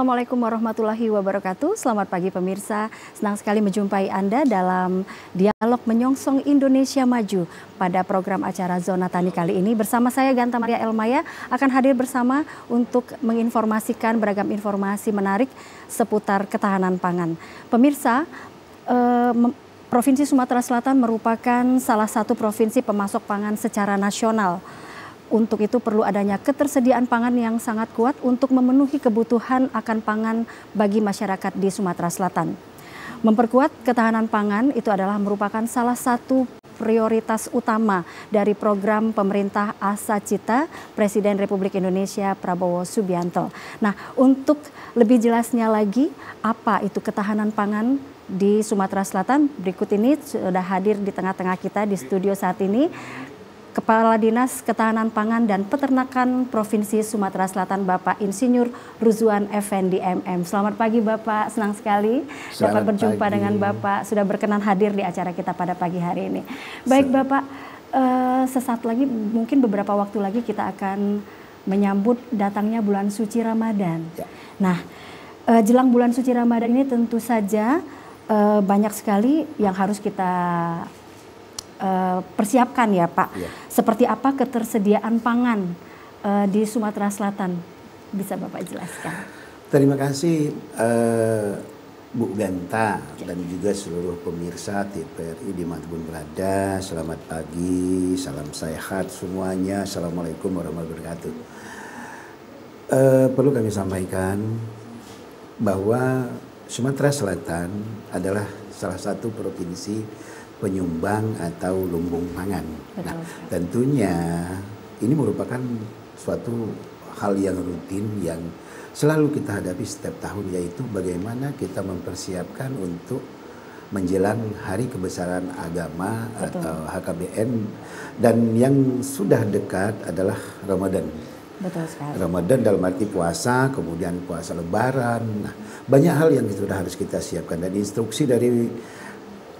Assalamualaikum warahmatullahi wabarakatuh. Selamat pagi pemirsa. Senang sekali menjumpai Anda dalam dialog menyongsong Indonesia Maju pada program acara Zona Tani kali ini. Bersama saya Ganta Maria Elmaya akan hadir bersama untuk menginformasikan beragam informasi menarik seputar ketahanan pangan. Pemirsa, Provinsi Sumatera Selatan merupakan salah satu provinsi pemasok pangan secara nasional. Untuk itu perlu adanya ketersediaan pangan yang sangat kuat untuk memenuhi kebutuhan akan pangan bagi masyarakat di Sumatera Selatan. Memperkuat ketahanan pangan itu adalah merupakan salah satu prioritas utama dari program pemerintah Asa Cita Presiden Republik Indonesia Prabowo Subianto. Nah, untuk lebih jelasnya lagi apa itu ketahanan pangan di Sumatera Selatan, berikut ini sudah hadir di tengah-tengah kita di studio saat ini Kepala Dinas Ketahanan Pangan dan Peternakan Provinsi Sumatera Selatan Bapak Insinyur Ruzwan Effendi MM. Selamat pagi Bapak, senang sekali dapat berjumpa dengan Bapak, sudah berkenan hadir di acara kita pada pagi hari ini. Baik Bapak, sesaat lagi mungkin beberapa waktu lagi kita akan menyambut datangnya bulan suci Ramadan. Ya. Nah, jelang bulan suci Ramadan ini tentu saja banyak sekali yang harus kita persiapkan ya Pak. Ya. Seperti apa ketersediaan pangan di Sumatera Selatan? Bisa Bapak jelaskan? Terima kasih Bu Ganta dan juga seluruh pemirsa TVRI dimanapun berada. Selamat pagi, salam sehat semuanya. Assalamualaikum warahmatullahi wabarakatuh. Perlu kami sampaikan bahwa Sumatera Selatan adalah salah satu provinsi penyumbang atau lumbung pangan. Nah, tentunya ini merupakan suatu hal yang rutin yang selalu kita hadapi setiap tahun, yaitu bagaimana kita mempersiapkan untuk menjelang Hari Kebesaran Agama atau HKBN, dan yang sudah dekat adalah Ramadan. Betul sekali. Ramadan dalam arti puasa, kemudian puasa Lebaran. Nah, banyak hal yang sudah harus kita siapkan, dan instruksi dari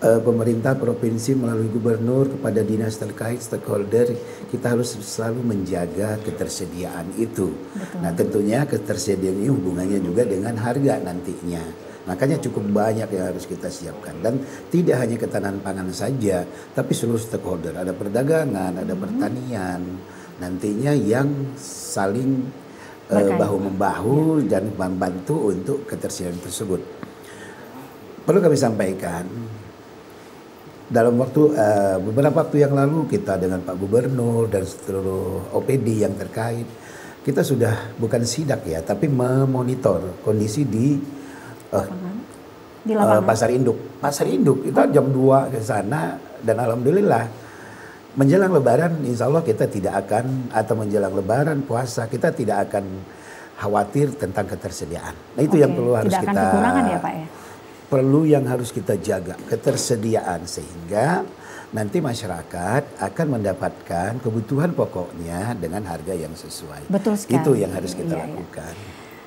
pemerintah provinsi melalui gubernur kepada dinas terkait stakeholder, kita harus selalu menjaga ketersediaan itu. Betul. Nah, tentunya ketersediaan ini hubungannya juga dengan harga nantinya. Makanya cukup banyak yang harus kita siapkan, dan tidak hanya ketahanan pangan saja, tapi seluruh stakeholder, ada perdagangan, ada pertanian, nantinya yang saling bahu-membahu dan membantu untuk ketersediaan tersebut. Perlu kami sampaikan, dalam waktu beberapa waktu yang lalu kita dengan Pak Gubernur dan seluruh OPD yang terkait, kita sudah bukan sidak ya, tapi memonitor kondisi di Pasar Induk. Pasar Induk kita jam 2 ke sana, dan alhamdulillah menjelang Lebaran insya Allah kita tidak akan, atau menjelang Lebaran puasa kita tidak akan khawatir tentang ketersediaan. Nah itu yang perlu harus kita kekurangan ya Pak ya? Perlu yang harus kita jaga ketersediaan, sehingga nanti masyarakat akan mendapatkan kebutuhan pokoknya dengan harga yang sesuai. Betul sekali. Itu yang harus kita lakukan.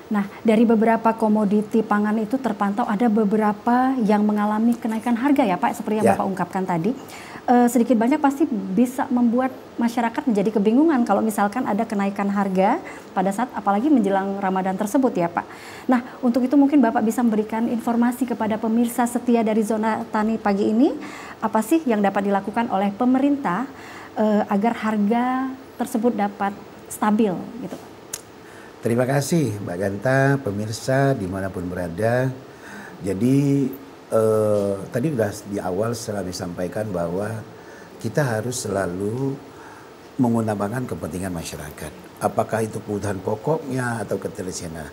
Nah, dari beberapa komoditi pangan itu terpantau ada beberapa yang mengalami kenaikan harga ya Pak, seperti yang Bapak ungkapkan tadi. Sedikit banyak pasti bisa membuat masyarakat menjadi kebingungan kalau misalkan ada kenaikan harga pada saat apalagi menjelang Ramadan tersebut ya Pak. Nah, untuk itu mungkin Bapak bisa memberikan informasi kepada pemirsa setia dari Zona Tani pagi ini, apa sih yang dapat dilakukan oleh pemerintah agar harga tersebut dapat stabil gitu. Terima kasih Mbak Ganta, pemirsa dimanapun berada. Jadi tadi sudah di awal setelah disampaikan bahwa kita harus selalu mengutamakan kepentingan masyarakat. Apakah itu kebutuhan pokoknya atau ketersediaan.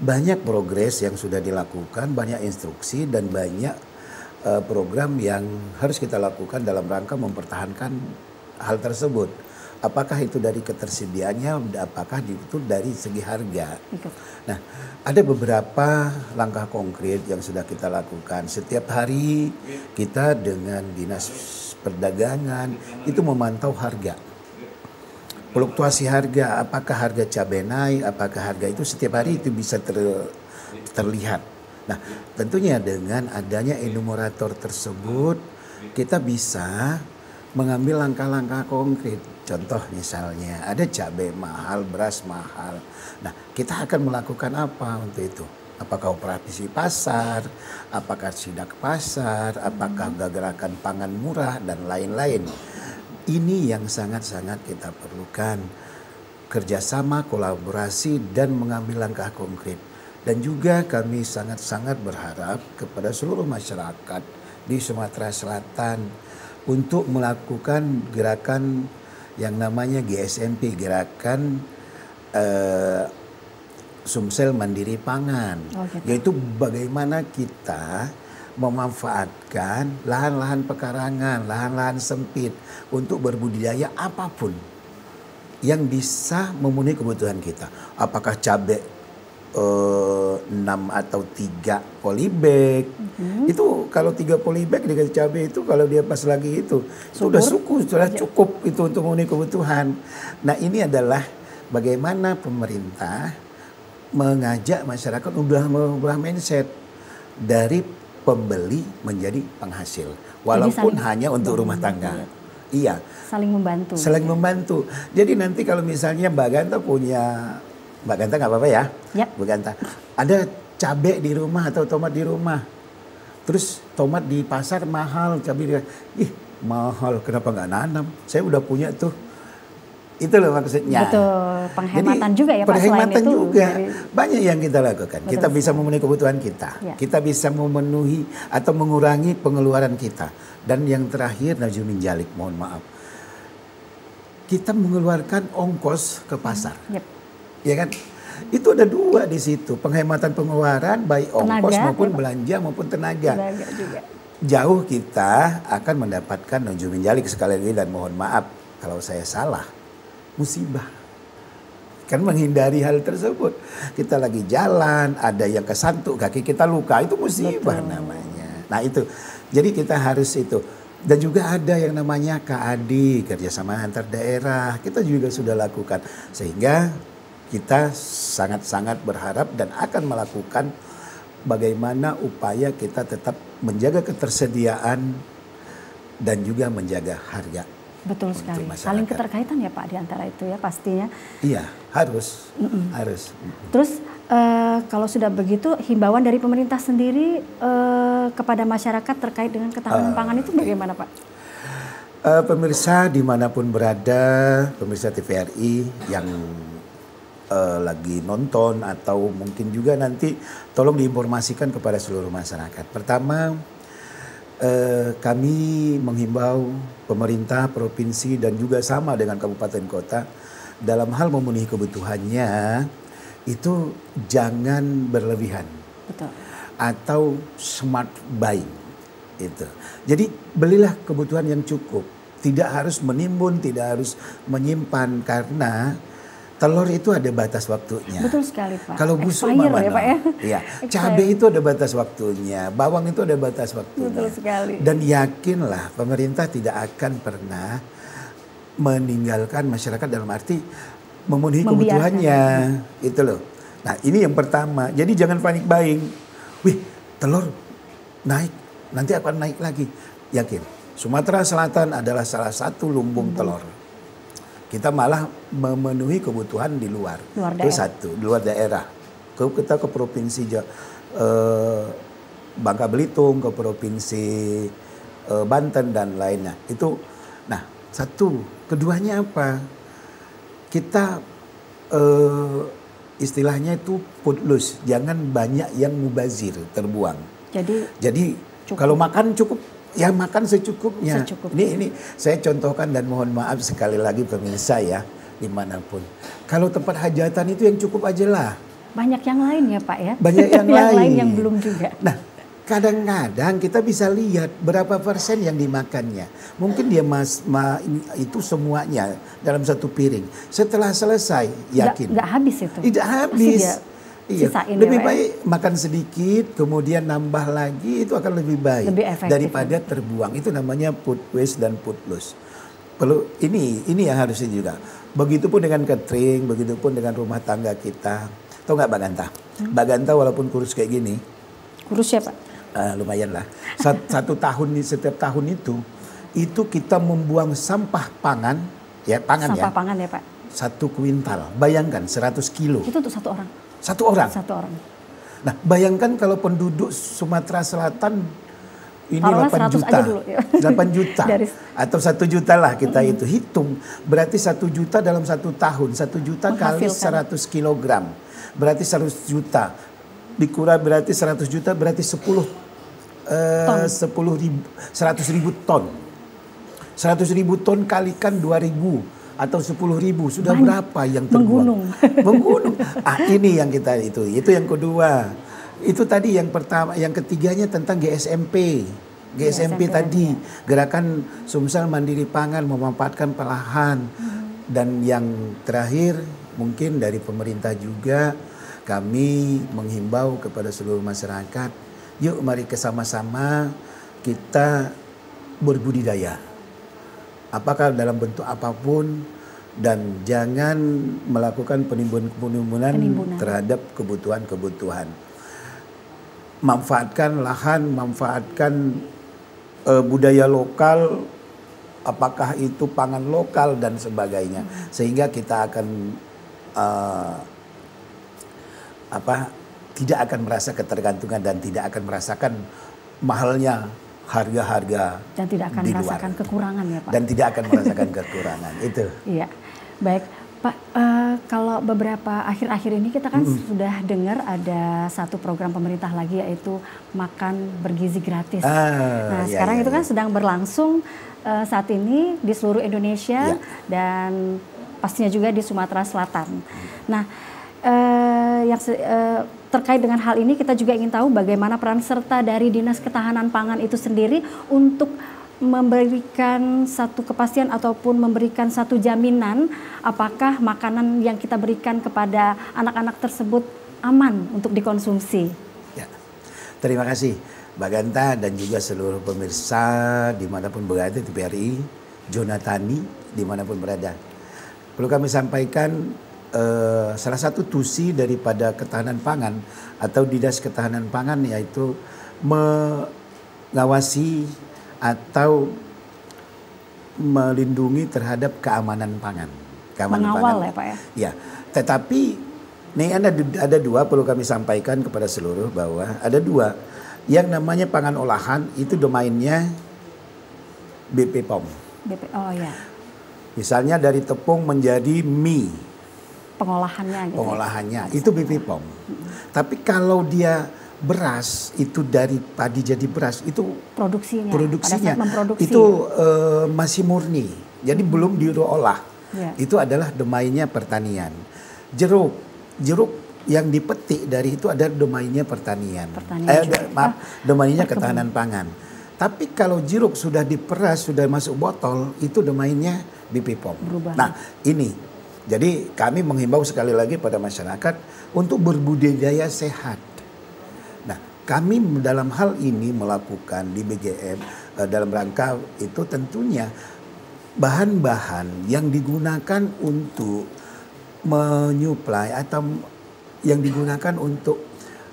Banyak progres yang sudah dilakukan, banyak instruksi dan banyak program yang harus kita lakukan dalam rangka mempertahankan hal tersebut. Apakah itu dari ketersediaannya, apakah itu dari segi harga. Nah, ada beberapa langkah konkret yang sudah kita lakukan. Setiap hari kita dengan Dinas Perdagangan itu memantau harga. Fluktuasi harga, apakah harga cabai naik, apakah harga itu setiap hari itu bisa terlihat. Nah, tentunya dengan adanya enumerator tersebut kita bisa mengambil langkah-langkah konkret. Contoh misalnya ada cabai mahal, beras mahal. Nah, kita akan melakukan apa untuk itu? Apakah operasi pasar, apakah sidak pasar, apakah gerakan pangan murah dan lain-lain. Ini yang sangat-sangat kita perlukan. Kerjasama, kolaborasi, dan mengambil langkah konkret. Dan juga kami sangat-sangat berharap kepada seluruh masyarakat di Sumatera Selatan untuk melakukan gerakan yang namanya GSMP, Gerakan Sumsel Mandiri Pangan. Yaitu bagaimana kita memanfaatkan lahan-lahan pekarangan, lahan-lahan sempit untuk berbudidaya apapun yang bisa memenuhi kebutuhan kita. Apakah cabai 6 atau 3 polybag. Itu kalau 3 polybag dikasih cabai itu kalau dia pas lagi itu sudah cukup itu untuk memenuhi kebutuhan. Nah, ini adalah bagaimana pemerintah mengajak masyarakat ubah mindset dari pembeli menjadi penghasil. Walaupun hanya untuk rumah tangga. Iya. Saling membantu. Saling membantu. Jadi nanti kalau misalnya Mbak Ganta punya, Mbak Ganta nggak apa-apa ya? Yep. Mbak Ganta, ada cabai di rumah atau tomat di rumah. Terus tomat di pasar mahal, cabai mahal, kenapa nggak nanam? Saya udah punya tuh. Itu loh maksudnya. Betul, penghematan juga ya Pak. Penghematan selain juga. Dari... Banyak yang kita lakukan. Betul, kita bisa memenuhi kebutuhan kita. Ya. Kita bisa memenuhi atau mengurangi pengeluaran kita. Dan yang terakhir, Najumin Jalik, mohon maaf. Kita mengeluarkan ongkos ke pasar. Yep. Ya kan? Itu ada 2 di situ. Penghematan pengeluaran baik ongkos maupun belanja maupun tenaga. Juga. Jauh kita akan mendapatkan Najumin Jalik sekali lagi, dan mohon maaf kalau saya salah. Musibah. Kan menghindari hal tersebut. Kita lagi jalan, ada yang kesantuk, kaki kita luka, itu musibah. Betul. Namanya. Nah itu, jadi kita harus itu. Dan juga ada yang namanya KAD, kerjasama antar daerah, kita juga sudah lakukan. Sehingga kita sangat-sangat berharap dan akan melakukan bagaimana upaya kita tetap menjaga ketersediaan dan juga menjaga harga. Betul sekali. Saling keterkaitan ya Pak di antara itu ya pastinya. Iya, harus. Harus. Terus kalau sudah begitu, himbauan dari pemerintah sendiri kepada masyarakat terkait dengan ketahanan pangan itu bagaimana Pak? Pemirsa dimanapun berada, pemirsa TVRI yang lagi nonton atau mungkin juga nanti tolong diinformasikan kepada seluruh masyarakat. Pertama, kami menghimbau pemerintah provinsi dan juga sama dengan kabupaten kota dalam hal memenuhi kebutuhannya itu jangan berlebihan. Betul. Atau smart buying itu. Jadi belilah kebutuhan yang cukup, tidak harus menimbun, tidak harus menyimpan karena telur itu ada batas waktunya. Betul sekali Pak. Kalau busuk ya Pak ya. Iya. Cabai itu ada batas waktunya, bawang itu ada batas waktunya. Betul sekali. Dan yakinlah pemerintah tidak akan pernah meninggalkan masyarakat dalam arti memenuhi kebutuhannya. Itu loh. Nah, ini yang pertama. Jadi jangan panik buying. Wih, telur naik, nanti akan naik lagi. Yakin. Sumatera Selatan adalah salah satu lumbung telur. Kita malah memenuhi kebutuhan di luar. Itu satu, di luar daerah. Kita ke provinsi Bangka Belitung, ke provinsi Banten dan lainnya. Itu, nah satu. Keduanya apa? Kita istilahnya itu put loose. Jangan banyak yang mubazir, terbuang. Jadi kalau makan cukup. Ya makan secukupnya. Ini saya contohkan dan mohon maaf sekali lagi pemirsa ya dimanapun. Kalau tempat hajatan itu yang cukup aja lah. Banyak yang lain ya Pak ya. Banyak yang lain yang belum juga. Nah kadang-kadang kita bisa lihat berapa persen yang dimakannya. Mungkin dia itu semuanya dalam satu piring. Setelah selesai yakin. Nggak habis itu. Tidak habis. Iya, lebih ya, baik makan sedikit kemudian nambah lagi itu akan lebih baik daripada terbuang. Itu namanya food waste dan food loss. Perlu ini yang harusnya juga. Begitupun dengan catering, begitupun dengan rumah tangga kita. Tahu nggak Mbak Ganta? Mbak Ganta walaupun kurus kayak gini. Kurus ya Pak? Lumayan lah. Setiap tahun itu kita membuang sampah pangan, ya pangan sampah pangan ya Pak. 1 kuintal. Bayangkan 100 kilo. Itu untuk 1 orang. 1 orang. 1 orang. Nah, bayangkan kalau penduduk Sumatera Selatan ini Taruhlah 8 100 juta. aja dulu, ya. 8 juta Dari atau 1 juta lah kita itu hitung. Berarti 1 juta dalam 1 tahun. 1 juta kali Menghasilkan. 100 kilogram. Berarti 100 juta. Dikurang berarti 100 juta berarti 100.000 ton. 100.000 ton kalikan 2.000 atau 10.000 sudah Banyak. berapa yang terbuang? Menggunung. Ini yang kita itu yang kedua. Itu tadi yang pertama, yang ketiganya tentang GSMP. GSMP tadi, Gerakan Sumsel Mandiri Pangan, memanfaatkan pelahan. Dan yang terakhir mungkin dari pemerintah juga kami menghimbau kepada seluruh masyarakat, yuk mari sama-sama kita berbudidaya. Apakah dalam bentuk apapun, dan jangan melakukan penimbunan terhadap kebutuhan-kebutuhan. Manfaatkan lahan, manfaatkan budaya lokal, apakah itu pangan lokal dan sebagainya, sehingga kita akan tidak akan merasa ketergantungan dan tidak akan merasakan mahalnya harga-harga dan tidak akan di merasakan luar. kekurangan ya Pak. Dan tidak akan merasakan kekurangan itu. Iya, baik Pak. Kalau beberapa akhir-akhir ini kita kan sudah dengar ada satu program pemerintah lagi, yaitu makan bergizi gratis. Nah sekarang itu kan sedang berlangsung saat ini di seluruh Indonesia dan pastinya juga di Sumatera Selatan. Nah terkait dengan hal ini kita juga ingin tahu bagaimana peran serta dari Dinas Ketahanan Pangan itu sendiri untuk memberikan satu kepastian ataupun memberikan satu jaminan apakah makanan yang kita berikan kepada anak-anak tersebut aman untuk dikonsumsi. Ya. Terima kasih Mbak Ganta dan juga seluruh pemirsa dimanapun berada di TVRI, Jonatani dimanapun berada. Perlu kami sampaikan salah satu tusi daripada ketahanan pangan atau Dinas Ketahanan Pangan yaitu mengawasi atau melindungi terhadap keamanan pangan. Mengawal ya Pak ya? Ya, tetapi ini ada dua perlu kami sampaikan kepada seluruh bahwa ada dua. Yang namanya pangan olahan itu domainnya BP POM. Oh ya. Misalnya dari tepung menjadi mie. Pengolahannya gitu. Pengolahannya itu BP POM. Tapi kalau dia beras itu dari padi jadi beras itu produksinya itu masih murni. Jadi belum diolah. Itu adalah domainnya pertanian. Jeruk yang dipetik dari itu ada domainnya pertanian. Domainnya ketahanan pangan. Tapi kalau jeruk sudah diperas, sudah masuk botol, itu domainnya BP POM. Nah, ini jadi kami menghimbau sekali lagi pada masyarakat untuk berbudidaya sehat. Nah, kami dalam hal ini melakukan di BGM dalam rangka itu tentunya bahan-bahan yang digunakan untuk menyuplai atau yang digunakan untuk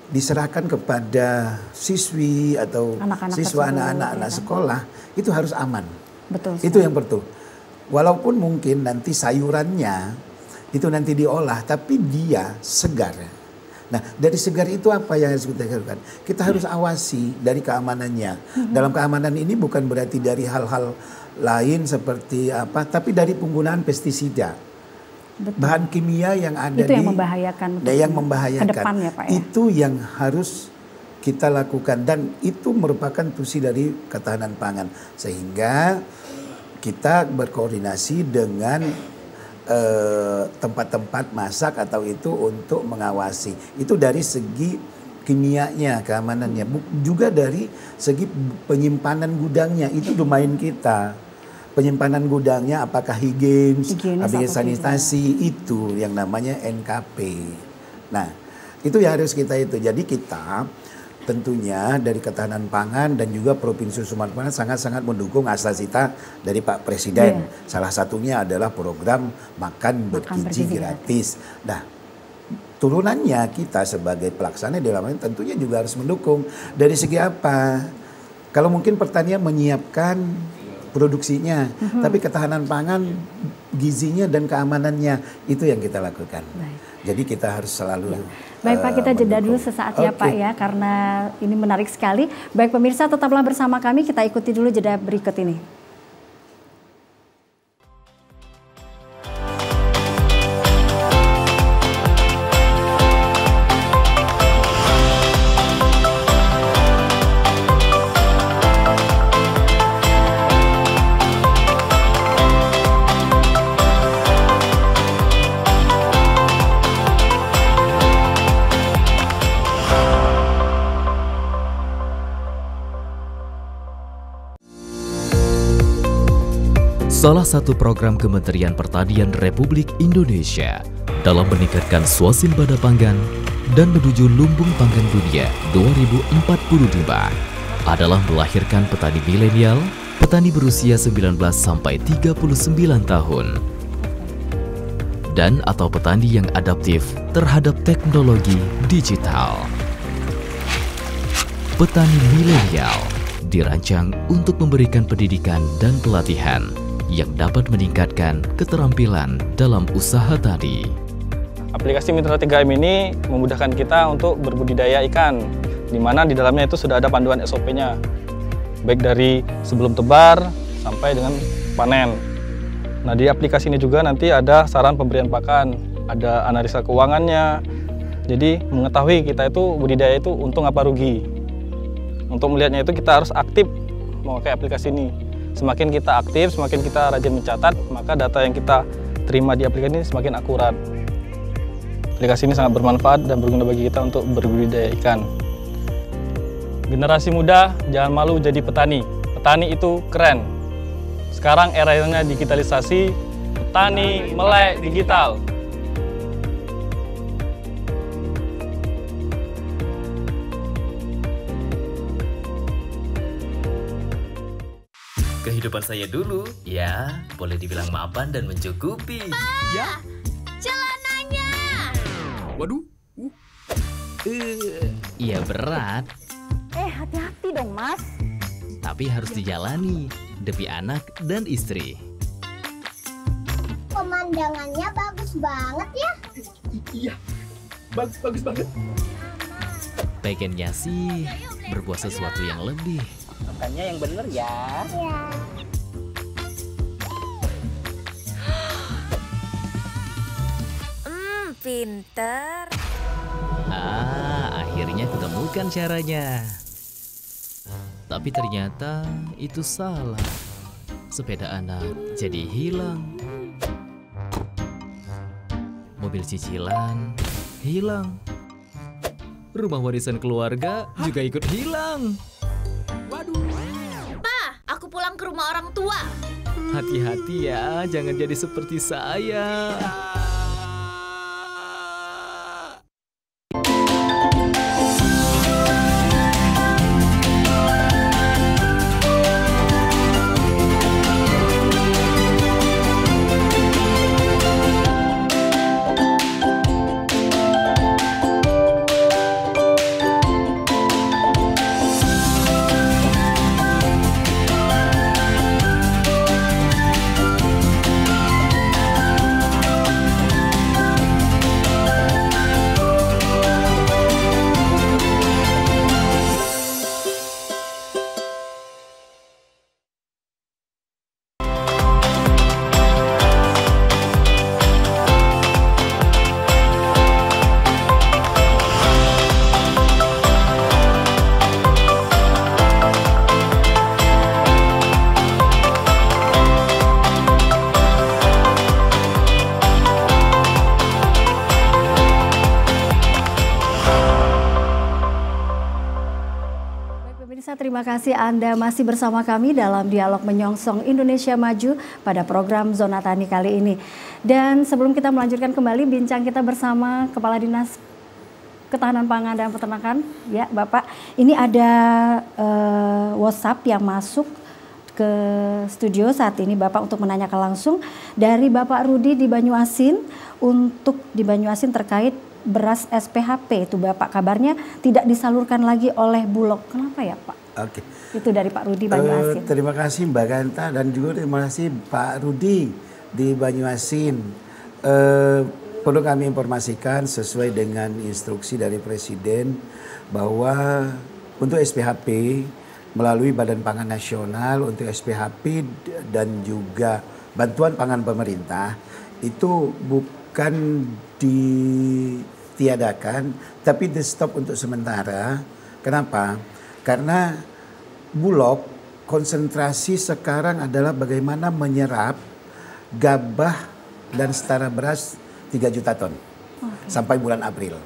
diserahkan kepada siswi atau siswa anak-anak sekolah itu harus aman. Betul. Itu yang betul. Walaupun mungkin nanti sayurannya itu nanti diolah, tapi dia segar. Nah, dari segar itu apa yang harus kita lakukan? Kita harus awasi dari keamanannya. Dalam keamanan ini bukan berarti dari hal-hal lain seperti apa, tapi dari penggunaan pestisida. Betul. Bahan kimia yang ada itu yang membahayakan. Yang membahayakan. Ke depan ya Pak ya? Itu yang harus kita lakukan dan itu merupakan tusi dari ketahanan pangan. Sehingga kita berkoordinasi dengan tempat-tempat masak atau itu untuk mengawasi. Itu dari segi kimianya, keamanannya. Juga dari segi penyimpanan gudangnya, itu domain kita. Penyimpanan gudangnya apakah higienis sanitasi itu yang namanya NKP. Nah, itu ya harus kita itu. Jadi kita tentunya dari ketahanan pangan dan juga Provinsi Sumatera Barat sangat-sangat mendukung asasita dari Pak Presiden. Salah satunya adalah program makan bergizi gratis. Nah, turunannya kita sebagai pelaksana di dalamnya tentunya juga harus mendukung. Dari segi apa? Kalau mungkin pertanian menyiapkan produksinya, tapi ketahanan pangan, gizinya dan keamanannya itu yang kita lakukan. Baik. Jadi kita harus selalu Baik Pak, kita jeda dulu sesaat ya Pak ya, karena ini menarik sekali. Baik pemirsa, tetaplah bersama kami, kita ikuti dulu jeda berikut ini. Salah satu program Kementerian Pertanian Republik Indonesia dalam meningkatkan swasembada pangan dan menuju lumbung pangan dunia 2045 adalah melahirkan petani milenial, petani berusia 19 sampai 39 tahun, dan atau petani yang adaptif terhadap teknologi digital. Petani milenial dirancang untuk memberikan pendidikan dan pelatihan yang dapat meningkatkan keterampilan dalam usaha tani. Aplikasi Mitra 3M ini memudahkan kita untuk berbudidaya ikan, di mana di dalamnya itu sudah ada panduan SOP-nya, baik dari sebelum tebar sampai dengan panen. Nah, di aplikasi ini juga nanti ada saran pemberian pakan, ada analisa keuangannya, jadi mengetahui kita itu budidaya itu untung apa rugi. Untuk melihatnya itu kita harus aktif memakai aplikasi ini. Semakin kita aktif, semakin kita rajin mencatat, maka data yang kita terima di aplikasi ini semakin akurat. Aplikasi ini sangat bermanfaat dan berguna bagi kita untuk berbudidaya ikan. Generasi muda jangan malu jadi petani. Petani itu keren. Sekarang eranya digitalisasi, petani melek digital. Kehidupan saya dulu, ya boleh dibilang mapan dan mencukupi. Ya, celananya. Waduh. Iya berat. Hati-hati dong mas. Tapi harus dijalani demi anak dan istri. Pemandangannya bagus banget ya. Iya, bagus banget. Pengennya sih berbuat sesuatu yang lebih. Makannya yang bener ya. Ya. Pinter. Akhirnya kutemukan caranya. Tapi ternyata itu salah. Sepeda anak jadi hilang. Mobil cicilan hilang. Rumah warisan keluarga juga ikut hilang. Aku pulang ke rumah orang tua. Hati-hati ya, jangan jadi seperti saya. Terima kasih Anda masih bersama kami dalam Dialog Menyongsong Indonesia Maju pada program Zona Tani kali ini. Dan sebelum kita melanjutkan kembali bincang kita bersama Kepala Dinas Ketahanan Pangan dan Peternakan, ya Bapak, ini ada WhatsApp yang masuk ke studio saat ini Bapak untuk menanyakan langsung dari Bapak Rudi di Banyuasin untuk di Banyuasin terkait beras SPHP itu Bapak, kabarnya tidak disalurkan lagi oleh Bulog. Kenapa ya Pak? Oke. Itu dari Pak Rudi Banyuasin. Terima kasih Mbak Ganta dan juga terima kasih Pak Rudi di Banyuasin. Perlu kami informasikan sesuai dengan instruksi dari Presiden bahwa untuk SPHP melalui Badan Pangan Nasional untuk SPHP dan juga bantuan pangan pemerintah itu bukan ditiadakan tapi di stop untuk sementara. Kenapa? Karena Bulog konsentrasi sekarang adalah bagaimana menyerap gabah dan setara beras 3 juta ton sampai bulan April.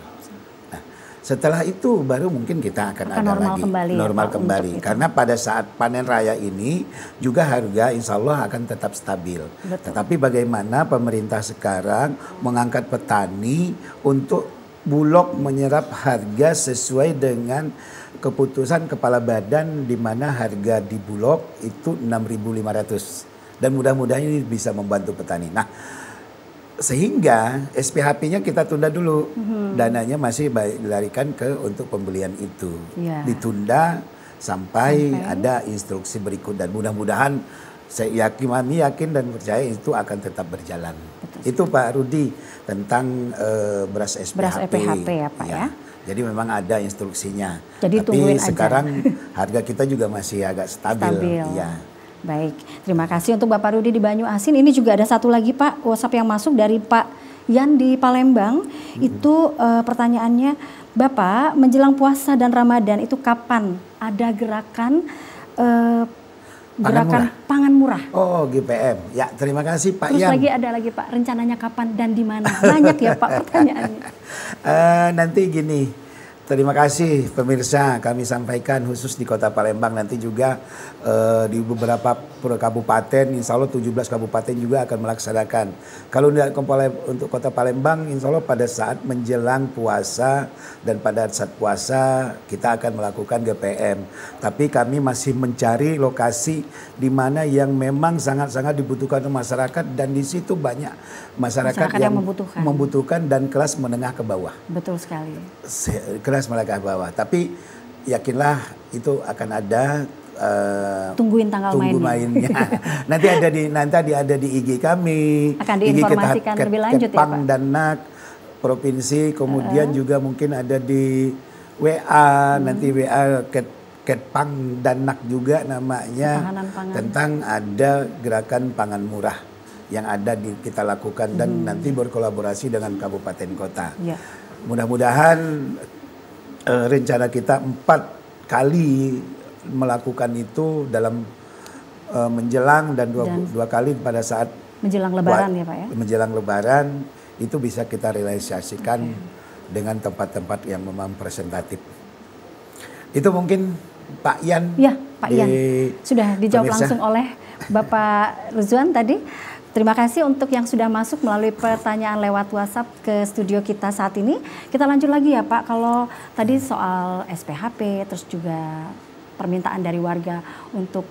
Nah, setelah itu baru mungkin kita akan ada normal lagi kembali, normal ya, Pak, kembali. untuk Karena pada saat panen raya ini juga harga insya Allah akan tetap stabil. Betul. Tetapi bagaimana pemerintah sekarang mengangkat petani untuk Bulog menyerap harga sesuai dengan keputusan kepala badan di mana harga di Bulog itu 6.500 dan mudah-mudahan ini bisa membantu petani. Nah, sehingga SPHP-nya kita tunda dulu, dananya masih dilarikan untuk pembelian itu, ditunda sampai ada instruksi berikut dan mudah-mudahan kami yakin dan percaya itu akan tetap berjalan. Betul. Itu Pak Rudi tentang beras SPHP. Beras SPHP ya Pak ya. Jadi memang ada instruksinya. Jadi tapi tungguin sekarang aja. Harga kita juga masih agak stabil. Ya. Baik, terima kasih untuk Bapak Rudi di Banyuasin. Ini juga ada satu lagi Pak, WhatsApp yang masuk dari Pak Yan di Palembang. Itu pertanyaannya, Bapak menjelang puasa dan Ramadan itu kapan ada gerakan pangan murah? Oh, GPM. Ya, terima kasih Pak Terus Yan. ada lagi Pak, rencananya kapan dan di mana? Banyak ya Pak pertanyaannya. Nanti gini. Terima kasih pemirsa, kami sampaikan khusus di Kota Palembang nanti juga di beberapa kabupaten, insya Allah 17 kabupaten juga akan melaksanakan. Kalau untuk Kota Palembang, insya Allah pada saat menjelang puasa dan pada saat puasa kita akan melakukan GPM. Tapi kami masih mencari lokasi di mana yang memang sangat-sangat dibutuhkan oleh masyarakat dan di situ banyak masyarakat yang membutuhkan dan kelas menengah ke bawah. Betul sekali. Kelas menengah ke bawah. Tapi yakinlah itu akan ada. Tungguin tanggal mainnya. nanti ada di IG kami. Akan diinformasikan lebih lanjut ya Pak. Danak provinsi, kemudian juga mungkin ada di WA, nanti WA Ketpang Danak juga namanya. Tentang ada gerakan pangan murah yang ada kita lakukan dan nanti berkolaborasi dengan kabupaten kota. Ya. Mudah-mudahan rencana kita 4 kali melakukan itu dalam menjelang dan dua kali pada saat menjelang Lebaran ya Pak ya. Menjelang Lebaran itu bisa kita realisasikan dengan tempat-tempat yang memang presentatif. Itu mungkin Pak Yan. Ya Pak Yan sudah dijawab langsung oleh Bapak Ruzwan tadi. Terima kasih untuk yang sudah masuk melalui pertanyaan lewat WhatsApp ke studio kita saat ini. Kita lanjut lagi ya Pak, kalau tadi soal SPHP, terus juga permintaan dari warga untuk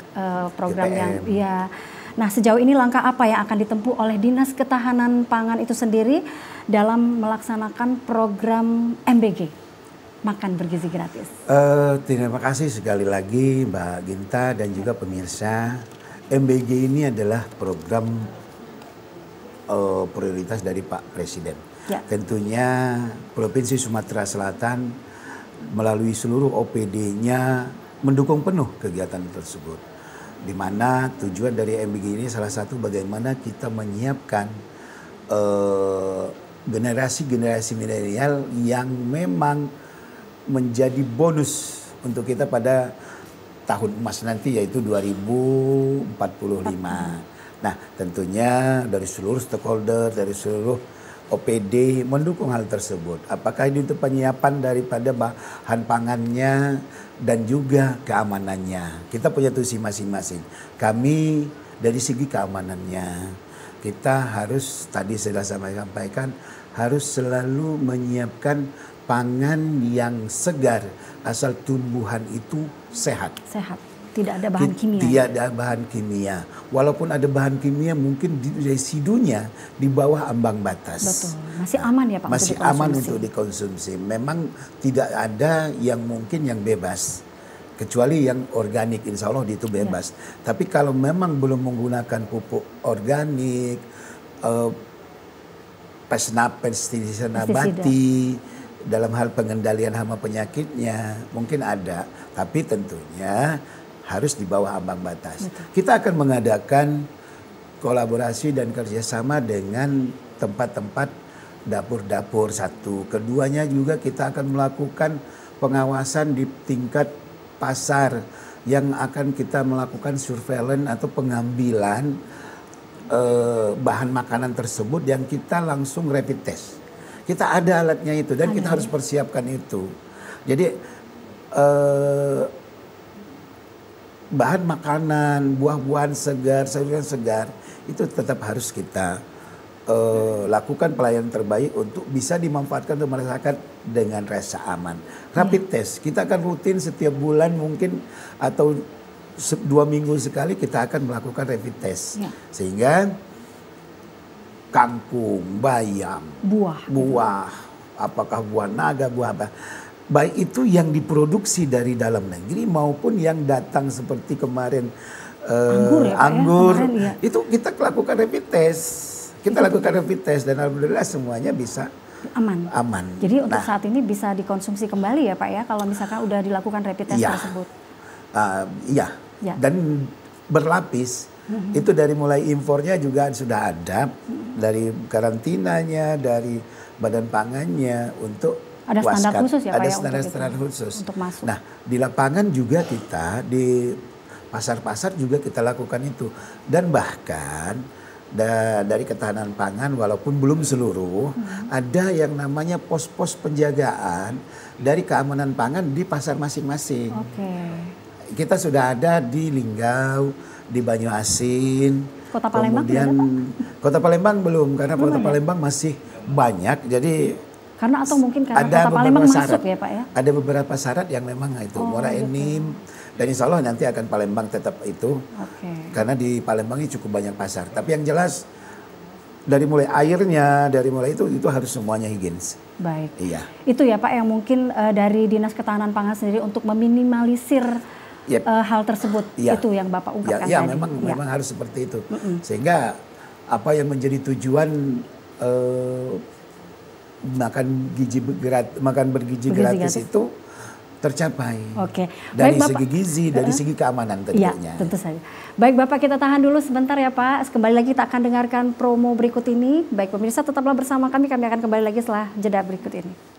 program GPM. yang Nah, sejauh ini langkah apa yang akan ditempuh oleh Dinas Ketahanan Pangan itu sendiri dalam melaksanakan program MBG, Makan Bergizi Gratis? Terima kasih sekali lagi Mbak Ginta dan juga pemirsa. MBG ini adalah program prioritas dari Pak Presiden. Ya. Tentunya Provinsi Sumatera Selatan melalui seluruh OPD-nya mendukung penuh kegiatan tersebut. Di mana tujuan dari MBG ini salah satu bagaimana kita menyiapkan generasi-generasi milenial yang memang menjadi bonus untuk kita pada tahun emas nanti yaitu 2045. Nah, tentunya dari seluruh stakeholder, dari seluruh OPD mendukung hal tersebut. Apakah ini untuk penyiapan daripada bahan pangannya dan juga keamanannya. Kita punya tusi masing-masing. Kami dari segi keamanannya, kita harus, tadi sudah saya sampaikan, harus selalu menyiapkan pangan yang segar asal tumbuhan itu sehat. Sehat. Tidak ada bahan kimia. Tidak ada bahan kimia. Walaupun ada bahan kimia mungkin residunya di bawah ambang batas. Betul. Masih aman ya Pak? Masih aman untuk dikonsumsi. Memang tidak ada yang mungkin yang bebas. kecuali yang organik, insya Allah itu bebas. Tapi kalau memang belum menggunakan pupuk organik, pestisida nabati dalam hal pengendalian hama penyakitnya mungkin ada, tapi tentunya harus di bawah ambang batas. Kita akan mengadakan kolaborasi dan kerjasama dengan tempat-tempat dapur-dapur satu. Keduanya juga kita akan melakukan pengawasan di tingkat pasar yang akan kita melakukan surveillance atau pengambilan bahan makanan tersebut yang kita langsung rapid test. Kita ada alatnya itu dan kita harus persiapkan itu. Jadi bahan makanan, buah-buahan segar, sayuran segar itu tetap harus kita lakukan pelayanan terbaik untuk bisa dimanfaatkan untuk masyarakat dengan rasa aman. Rapid test kita akan rutin setiap bulan mungkin atau 2 minggu sekali kita akan melakukan rapid test. Sehingga kangkung, bayam, buah, apakah buah naga, buah apa, baik itu yang diproduksi dari dalam negeri maupun yang datang seperti kemarin anggur, itu kita lakukan rapid test. Kita lakukan rapid test dan alhamdulillah semuanya bisa aman. Jadi untuk saat ini bisa dikonsumsi kembali ya Pak ya, kalau misalkan udah dilakukan rapid test tersebut. Iya. Dan berlapis. Itu dari mulai impornya juga sudah ada, dari karantinanya, dari badan pangannya untuk ada standar khusus ya Pak ada ya standar khusus untuk masuk. Nah di lapangan juga kita di pasar-pasar juga kita lakukan itu, dan bahkan dari ketahanan pangan walaupun belum seluruh ada yang namanya pos-pos penjagaan dari keamanan pangan di pasar masing-masing. Kita sudah ada di Linggau, di Banyuasin, Kota Palembang, kemudian Kota Palembang belum karena Kota Palembang masih banyak, jadi karena atau mungkin karena ada Kota Palembang syarat, masuk ya Pak ya? Ada beberapa syarat yang memang itu Muara Enim, dan insya Allah nanti akan Palembang tetap itu, karena di Palembang ini cukup banyak pasar. Tapi yang jelas dari mulai airnya, dari mulai itu harus semuanya higienis. Baik. Iya. Itu ya Pak yang mungkin dari Dinas Ketahanan Pangan sendiri untuk meminimalisir hal tersebut, itu yang Bapak ungkapkan tadi. Memang harus seperti itu. Sehingga apa yang menjadi tujuan makan bergizi gratis itu tercapai. Dari Baik, segi gizi, dari segi keamanan tentunya. Ya, tentu saja. Baik Bapak, kita tahan dulu sebentar ya Pak. Kembali lagi kita akan dengarkan promo berikut ini. Baik pemirsa, tetaplah bersama kami akan kembali lagi setelah jeda berikut ini.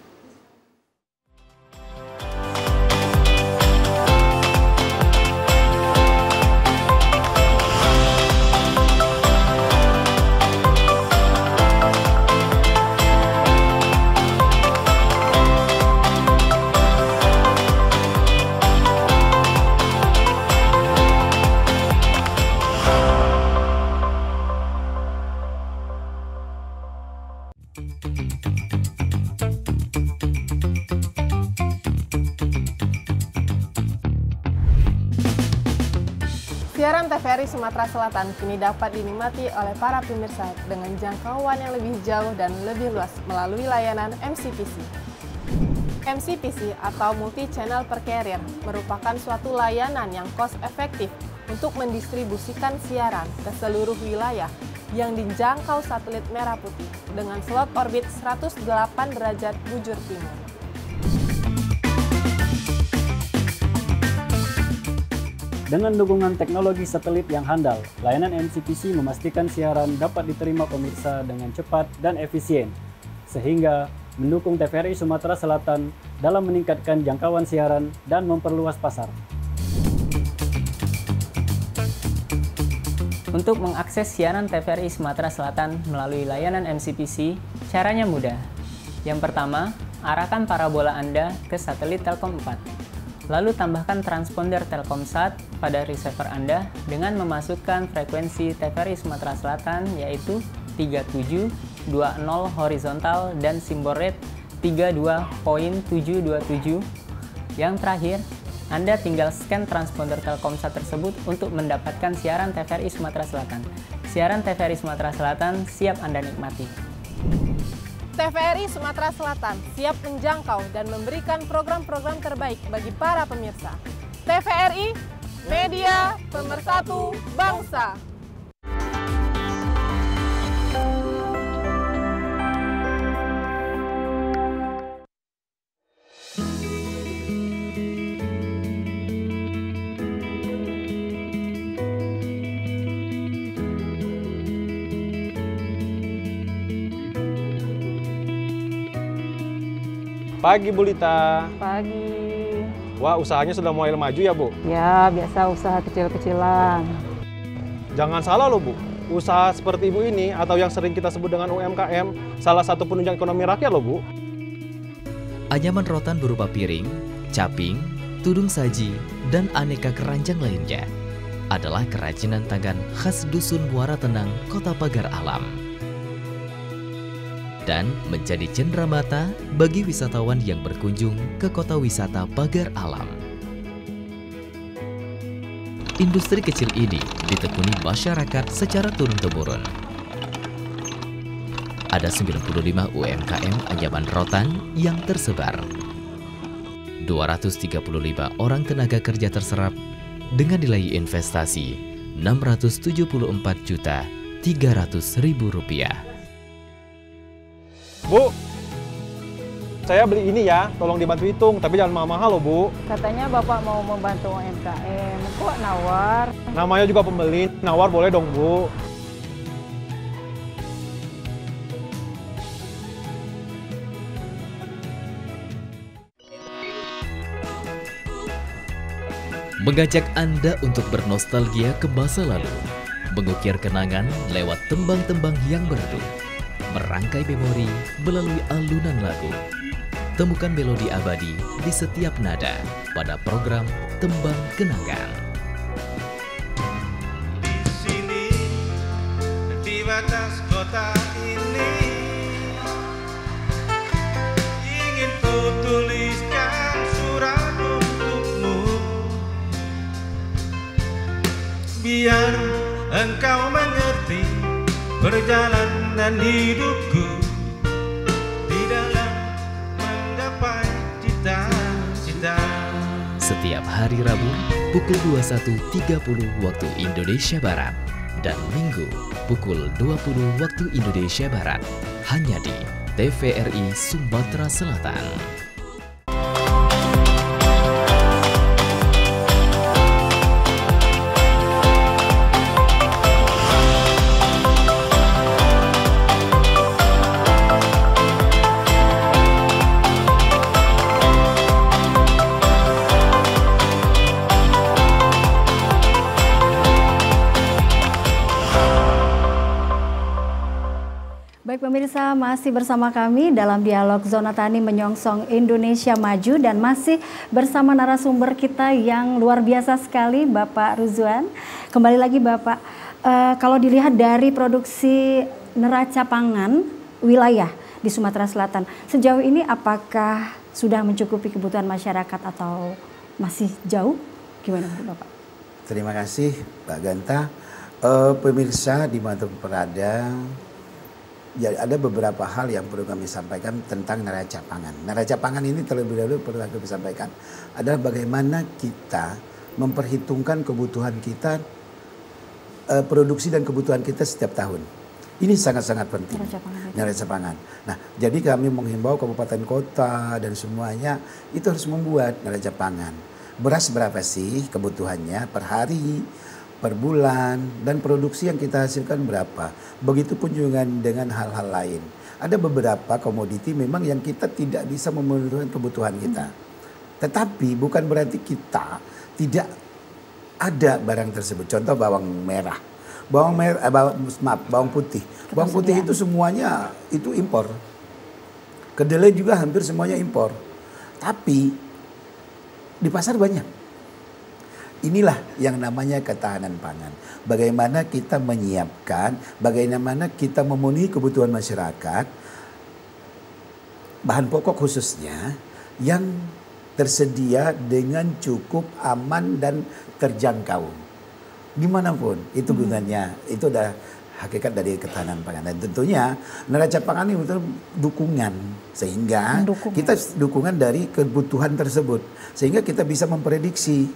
Siaran TVRI Sumatera Selatan kini dapat dinikmati oleh para pemirsa dengan jangkauan yang lebih jauh dan lebih luas melalui layanan MCPC. MCPC atau Multi Channel Per Carrier merupakan suatu layanan yang cost efektif untuk mendistribusikan siaran ke seluruh wilayah yang dijangkau satelit merah putih dengan slot orbit 108 derajat bujur timur. Dengan dukungan teknologi satelit yang handal, layanan MCPC memastikan siaran dapat diterima pemirsa dengan cepat dan efisien, sehingga mendukung TVRI Sumatera Selatan dalam meningkatkan jangkauan siaran dan memperluas pasar. Untuk mengakses siaran TVRI Sumatera Selatan melalui layanan MCPC, caranya mudah. Yang pertama, arahkan parabola Anda ke satelit Telkom 4. Lalu tambahkan transponder Telkomsat pada receiver Anda dengan memasukkan frekuensi TVRI Sumatera Selatan yaitu 3720 horizontal dan simbol rate 32.727. Yang terakhir, Anda tinggal scan transponder Telkomsat tersebut untuk mendapatkan siaran TVRI Sumatera Selatan. Siaran TVRI Sumatera Selatan siap Anda nikmati. TVRI Sumatera Selatan siap menjangkau dan memberikan program-program terbaik bagi para pemirsa. TVRI, media pemersatu bangsa. Pagi Bu Lita. Pagi. Wah, usahanya sudah mulai maju ya Bu? Ya, biasa usaha kecil-kecilan. Jangan salah loh Bu, usaha seperti Ibu ini atau yang sering kita sebut dengan UMKM, salah satu penunjang ekonomi rakyat loh Bu. Anyaman rotan berupa piring, caping, tudung saji, dan aneka keranjang lainnya adalah kerajinan tangan khas Dusun Muara Tenang, Kota Pagar Alam. Dan menjadi cenderamata bagi wisatawan yang berkunjung ke kota wisata Pagar Alam. Industri kecil ini ditekuni masyarakat secara turun-temurun. Ada 95 UMKM anyaman rotan yang tersebar. 235 orang tenaga kerja terserap dengan nilai investasi Rp674.300.000. Bu, saya beli ini ya, tolong dibantu hitung, tapi jangan mahal-mahal loh Bu. Katanya Bapak mau membantu UMKM, kok nawar? Namanya juga pembeli, nawar boleh dong Bu. Mengajak Anda untuk bernostalgia ke masa lalu, mengukir kenangan lewat tembang-tembang yang merdu, merangkai memori melalui alunan lagu. Temukan melodi abadi di setiap nada pada program Tembang Kenangan. Di sini, di batas kota ini, ingin ku tuliskan surat untukmu, biar engkau mengerti perjalanan hidupku di dalam menggapai cita-cita. Setiap hari Rabu pukul 21.30 waktu Indonesia Barat dan Minggu pukul 20 waktu Indonesia Barat hanya di TVRI Sumatera Selatan. Baik pemirsa, masih bersama kami dalam dialog Zona Tani Menyongsong Indonesia Maju dan masih bersama narasumber kita yang luar biasa sekali, Bapak Ruzwan. Kembali lagi Bapak, kalau dilihat dari produksi neraca pangan wilayah di Sumatera Selatan, sejauh ini apakah sudah mencukupi kebutuhan masyarakat atau masih jauh? Gimana Bapak? Terima kasih Mbak Ganta. Pemirsa dimanapun berada, ya, ada beberapa hal yang perlu kami sampaikan tentang neraca pangan. Neraca pangan ini terlebih dahulu perlu kami sampaikan adalah bagaimana kita memperhitungkan kebutuhan kita, produksi dan kebutuhan kita setiap tahun. Ini sangat-sangat penting. Neraca pangan. Nah, jadi kami menghimbau kabupaten kota dan semuanya itu harus membuat neraca pangan. Beras berapa sih kebutuhannya per hari, per bulan, dan produksi yang kita hasilkan berapa. Begitupun juga dengan hal-hal lain. Ada beberapa komoditi memang yang kita tidak bisa memenuhi kebutuhan kita. Tetapi bukan berarti kita tidak ada barang tersebut. Contoh bawang merah. Bawang putih. Bawang putih itu semuanya itu impor. Kedelai juga hampir semuanya impor. Tapi di pasar banyak. Inilah yang namanya ketahanan pangan. Bagaimana kita menyiapkan, bagaimana kita memenuhi kebutuhan masyarakat, bahan pokok khususnya yang tersedia dengan cukup aman dan terjangkau. Dimanapun itu gunanya, itu udah hakikat dari ketahanan pangan. Dan tentunya neraca pangan ini betul dukungan, sehingga kita dukungan dari kebutuhan tersebut, sehingga kita bisa memprediksi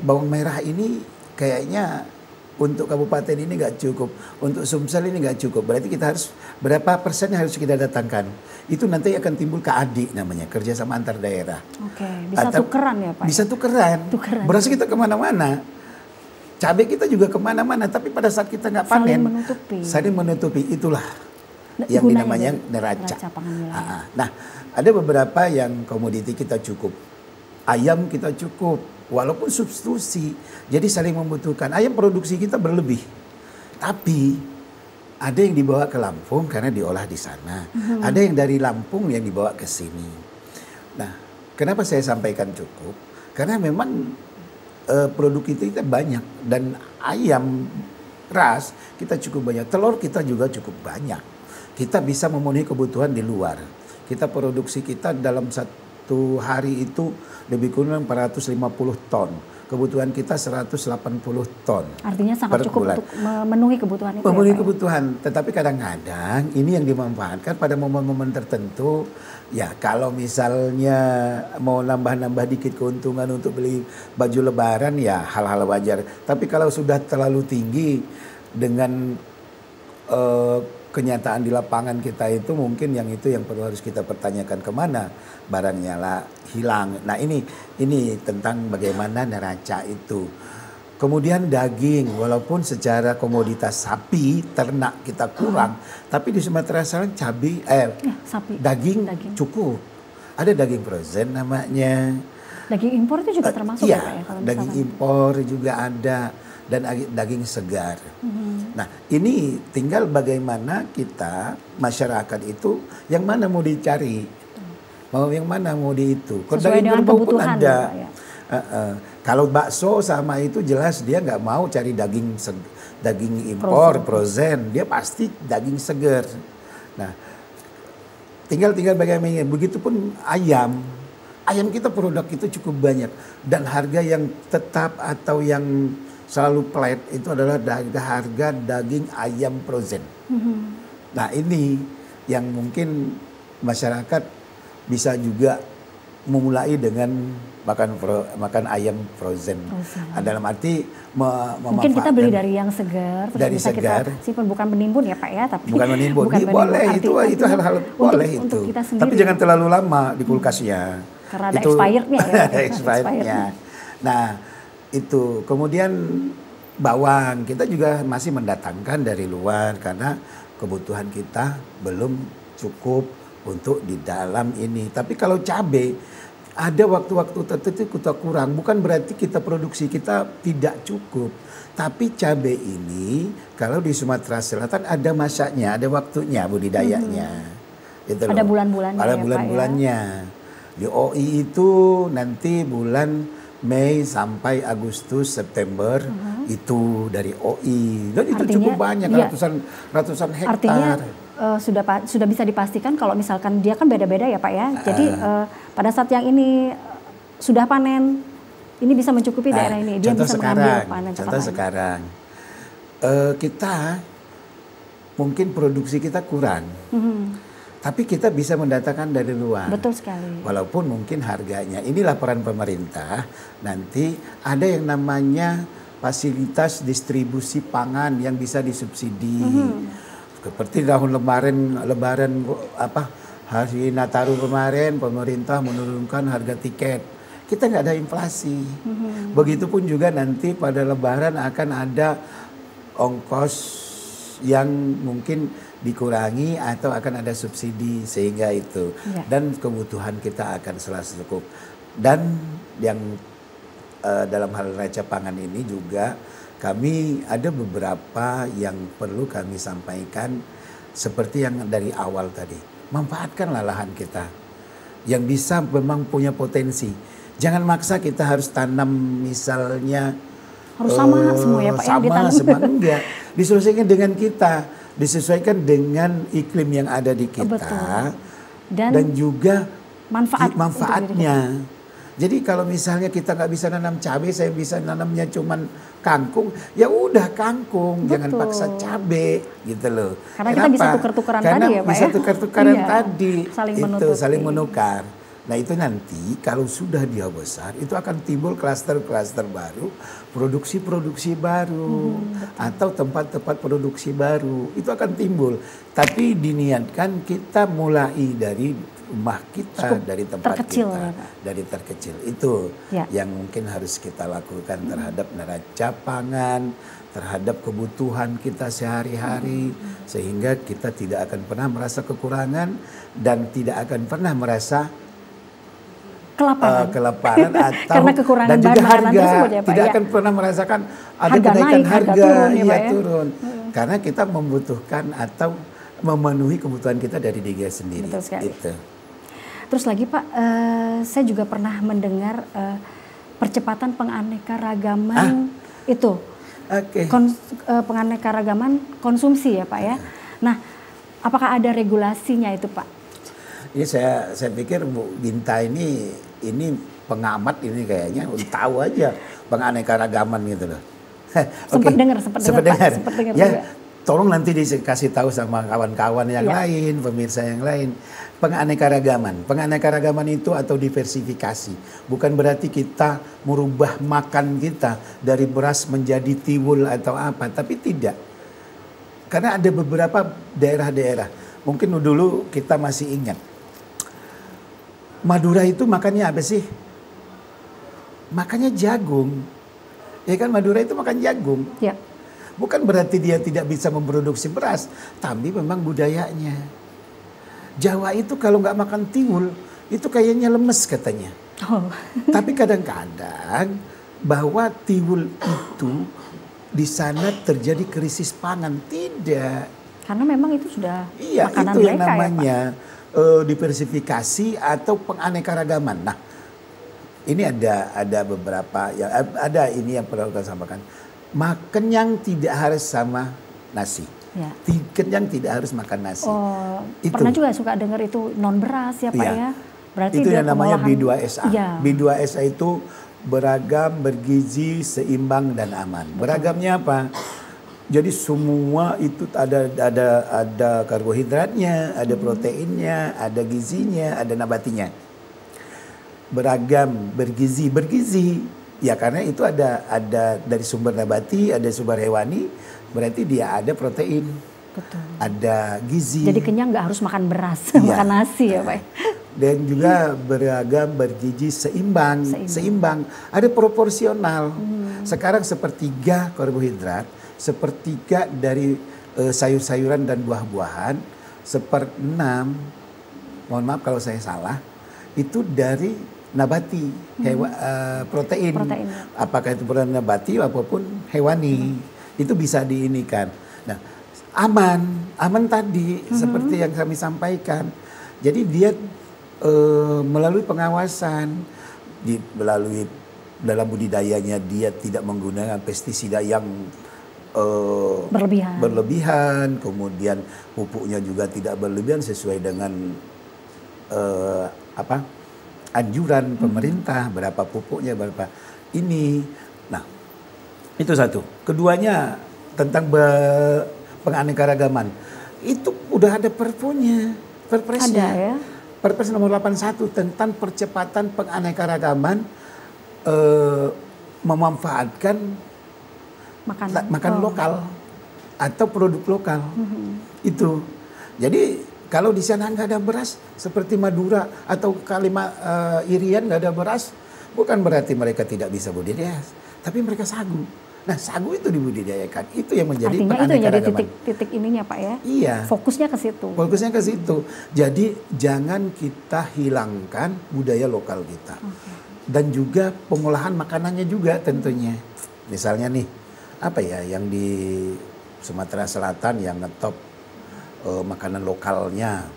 bawang merah ini kayaknya untuk kabupaten ini nggak cukup, untuk Sumsel ini nggak cukup. Berarti kita harus berapa persen yang harus kita datangkan. Itu nanti akan timbul KAD namanya, kerjasama antar daerah. Oke, bisa tukeran ya Pak? Bisa tukeran. Beras kita kemana-mana, cabai kita juga kemana-mana. Tapi pada saat kita nggak panen, saling menutupi. Itulah yang dinamanya neraca. Nah, ada beberapa yang komoditi kita cukup, ayam kita cukup. Walaupun substitusi, jadi saling membutuhkan. Ayam produksi kita berlebih, tapi ada yang dibawa ke Lampung karena diolah di sana. Ada yang dari Lampung yang dibawa ke sini. Nah, kenapa saya sampaikan cukup? Karena memang produk kita banyak dan ayam ras kita cukup banyak, telur kita juga cukup banyak. Kita bisa memenuhi kebutuhan di luar. Kita produksi kita dalam satu hari itu lebih kurang 450 ton. Kebutuhan kita 180 ton. Artinya sangat cukup bulan. Untuk memenuhi kebutuhan itu. Memenuhi kebutuhan. Tetapi kadang-kadang ini yang dimanfaatkan pada momen-momen tertentu. Ya kalau misalnya mau nambah-nambah dikit keuntungan untuk beli baju lebaran ya hal-hal wajar. Tapi kalau sudah terlalu tinggi dengan kenyataan di lapangan kita itu mungkin yang perlu harus kita pertanyakan kemana barangnya lah hilang. Nah ini tentang bagaimana neraca itu. Kemudian daging, walaupun secara komoditas sapi ternak kita kurang, tapi di Sumatera Selatan daging cukup. Ada daging frozen namanya. Daging impor itu juga termasuk ya Pak ya? Kalau daging impor juga ada dan daging segar. Nah ini tinggal bagaimana kita masyarakat itu yang mana mau dicari, mau yang mana mau di itu. Kalau daging kerbau pun ada. Ya. Kalau bakso sama itu jelas dia nggak mau cari daging impor frozen, dia pasti daging segar. Nah tinggal bagaimana. Begitupun ayam kita produk itu cukup banyak dan harga yang tetap atau yang selalu flat itu adalah harga daging ayam frozen. Nah ini yang mungkin masyarakat bisa juga memulai dengan makan ayam frozen. Dalam arti mungkin kita beli dari yang segar, terus bisa kita simpan, bukan menimbun ya Pak ya, tapi bukan menimbun. Boleh itu hal-hal boleh itu. Tapi jangan terlalu lama di kulkasnya. Karena ada expirednya ya. Expirednya. Nah itu kemudian bawang kita juga masih mendatangkan dari luar karena kebutuhan kita belum cukup untuk di dalam ini. Tapi kalau cabai ada waktu-waktu tertentu kita kurang, bukan berarti kita produksi kita tidak cukup. Tapi cabai ini kalau di Sumatera Selatan ada masanya, ada waktunya budidayanya. Gitu ada bulan-bulannya. Ada bulan-bulannya. Di OI itu nanti bulan Mei sampai Agustus September itu dari OI dan itu artinya, cukup banyak ratusan hektar. Artinya sudah bisa dipastikan kalau misalkan dia kan beda-beda ya Pak ya. Jadi pada saat yang ini sudah panen ini bisa mencukupi daerah ini. Dia bisa mengambil panen. Contoh sekarang kita mungkin produksi kita kurang. Tapi kita bisa mendatangkan dari luar. Betul sekali. Walaupun mungkin harganya, ini laporan pemerintah, nanti ada yang namanya fasilitas distribusi pangan yang bisa disubsidi. Seperti tahun lebaran hari Nataru kemarin pemerintah menurunkan harga tiket. Kita nggak ada inflasi. Begitupun juga nanti pada lebaran akan ada ongkos yang mungkin dikurangi atau akan ada subsidi sehingga itu dan kebutuhan kita akan selalu cukup. Dan yang dalam hal neraca pangan ini juga kami ada beberapa yang perlu kami sampaikan seperti yang dari awal tadi. Manfaatkanlah lahan kita yang bisa memang punya potensi. Jangan maksa kita harus tanam misalnya harus sama semua ya Pak sama semua enggak. Disesuaikan dengan kita, disesuaikan dengan iklim yang ada di kita. Betul. Dan juga manfaatnya. Jadi kalau misalnya kita nggak bisa nanam cabai, saya bisa nanamnya cuman kangkung, ya udah kangkung, jangan paksa cabai gitu loh. Karena kita bisa tukar-tukaran tadi ya Pak bisa ya. tukar-tukaran tadi, saling itu saling menukar. Nah itu nanti kalau sudah dia besar itu akan timbul klaster-klaster baru, produksi-produksi baru atau tempat-tempat produksi baru itu akan timbul. Tapi diniatkan kita mulai dari rumah kita, dari tempat terkecil, kita, ya, Pak? dari terkecil itu Ya. yang mungkin harus kita lakukan terhadap neraca pangan, terhadap kebutuhan kita sehari-hari, sehingga kita tidak akan pernah merasa kekurangan dan tidak akan pernah merasa kelaparan atau karena kekurangan dan juga bahan makanan harga tersebut ya, Pak, tidak ya. akan pernah merasakan ada Harga kenaikan naik, harga turun, ya, iya Pak, ya. turun karena kita membutuhkan atau memenuhi kebutuhan kita dari diri sendiri. Betul sekali. Itu. Terus lagi Pak, saya juga pernah mendengar percepatan penganekaragaman itu. Oke. Penganekaragaman konsumsi ya Pak ya. Nah, apakah ada regulasinya itu Pak? Ini saya pikir Bu Ginta ini pengamat ini kayaknya tahu aja penganekaragaman gitu loh. Sempat dengar Pak. Ya, tolong nanti dikasih tahu sama kawan-kawan yang lain, pemirsa yang lain. Penganekaragaman itu atau diversifikasi. Bukan berarti kita merubah makan kita dari beras menjadi tiwul atau apa, tapi tidak. Karena ada beberapa daerah-daerah, mungkin dulu kita masih ingat. Madura itu makannya apa sih? Makannya jagung. Ya kan Madura itu makan jagung. Ya. Bukan berarti dia tidak bisa memproduksi beras, tapi memang budayanya. Jawa itu kalau nggak makan tiwul, itu kayaknya lemes katanya. Oh. Tapi kadang-kadang bahwa tiwul itu di sana terjadi krisis pangan. Tidak. Karena memang itu sudah Iya, makanan itu yang mereka namanya ya Pak? Diversifikasi atau penganekaragaman. Nah, ini ada beberapa yang ada ini yang perlu kita sampaikan. Kenyang tidak harus sama nasi. Ya. Kenyang tidak harus makan nasi. Oh, itu. Pernah juga suka dengar itu non beras ya Pak ya. Berarti itu dia yang namanya pengolahan- B2SA. Ya. B2SA itu beragam, bergizi, seimbang dan aman. Beragamnya apa? Jadi semua itu ada karbohidratnya, ada proteinnya, ada gizinya, ada nabatinya. Beragam, bergizi. Ya karena itu ada dari sumber nabati, ada sumber hewani, berarti dia ada protein. Betul. Ada gizi. Jadi kenyang nggak harus makan beras, Iya. makan nasi ya Pak. Dan juga beragam, bergizi, seimbang. Ada proporsional. Sekarang sepertiga karbohidrat, sepertiga dari sayur-sayuran dan buah-buahan, 1/6, mohon maaf kalau saya salah, itu dari nabati, protein. Apakah itu protein nabati apapun hewani, itu bisa diinikan. Nah, aman tadi seperti yang kami sampaikan. Jadi dia melalui pengawasan, melalui dalam budidayanya dia tidak menggunakan pestisida yang berlebihan, kemudian pupuknya juga tidak berlebihan sesuai dengan anjuran pemerintah, berapa pupuknya, berapa ini. Nah, itu satu. Keduanya tentang penganekaragaman. Itu udah ada perpunya, perpresnya. Ada ya. Perpres nomor 81 tentang percepatan penganekaragaman memanfaatkan makanan lokal atau produk lokal. Itu. Jadi kalau di sana nggak ada beras seperti Madura atau Kalimantan Irian nggak ada beras, bukan berarti mereka tidak bisa budidaya, tapi mereka sagu. Nah, sagu itu dibudidayakan. Itu yang menjadi artinya itu yang jadi penganekaragaman. titik ininya Pak ya. Iya. Fokusnya ke situ. Fokusnya ke situ. Jadi jangan kita hilangkan budaya lokal kita. Dan juga pengolahan makanannya juga tentunya. Misalnya nih, apa ya yang di Sumatera Selatan yang ngetop makanan lokalnya.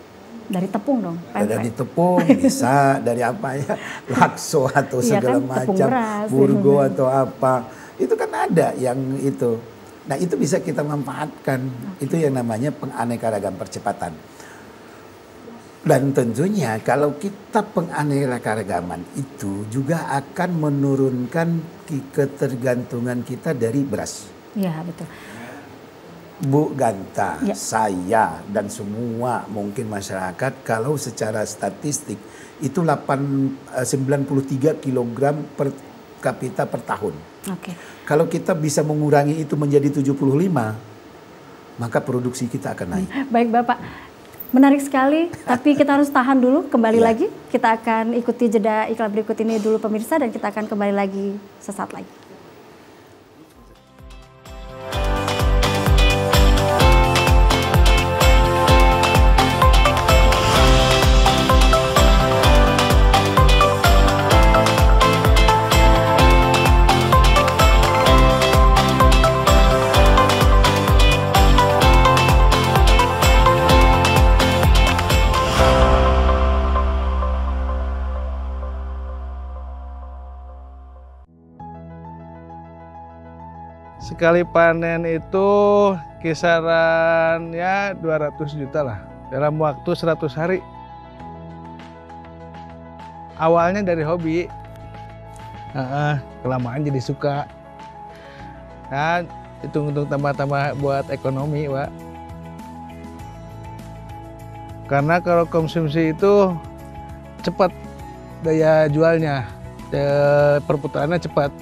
Dari tepung dong. Dari tepung bisa, dari apa ya, lakso atau segala macam, burgo atau apa. Itu kan ada yang itu. Nah itu bisa kita manfaatkan. Itu yang namanya penganekaragaman percepatan. Dan tentunya kalau kita penganekaragaman itu juga akan menurunkan ketergantungan kita dari beras. Iya betul. Bu Ganta, saya dan semua mungkin masyarakat kalau secara statistik itu 93 kg per kapita per tahun. Kalau kita bisa mengurangi itu menjadi 75, maka produksi kita akan naik. Baik Bapak, menarik sekali, tapi kita harus tahan dulu, kembali lagi. Kita akan ikuti jeda iklan berikut ini dulu pemirsa, dan kita akan kembali lagi sesaat lagi. Sekali panen itu kisaran ya 200 juta lah dalam waktu 100 hari. Awalnya dari hobi, kelamaan jadi suka. Kan hitung-hitung tambah-tambah buat ekonomi, Pak. Karena kalau konsumsi itu cepat daya jualnya, perputarannya cepat.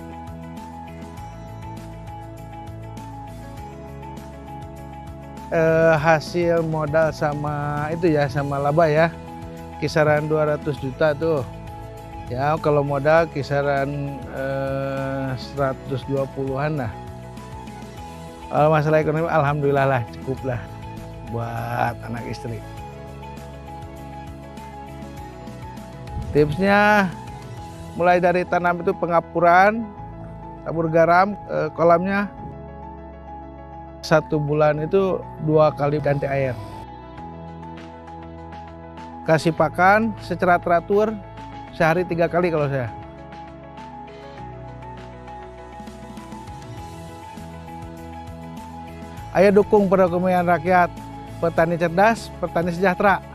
Hasil modal sama itu ya, sama laba ya, kisaran 200 juta tuh. Ya kalau modal kisaran 120-an lah. Kalau masalah ekonomi alhamdulillah lah, cukup lah buat anak istri. Tipsnya mulai dari tanam itu pengapuran, tabur garam, kolamnya. 1 bulan itu 2 kali ganti air. Kasih pakan secara teratur, sehari 3 kali kalau saya. Ayo dukung perekonomian rakyat, petani cerdas, petani sejahtera.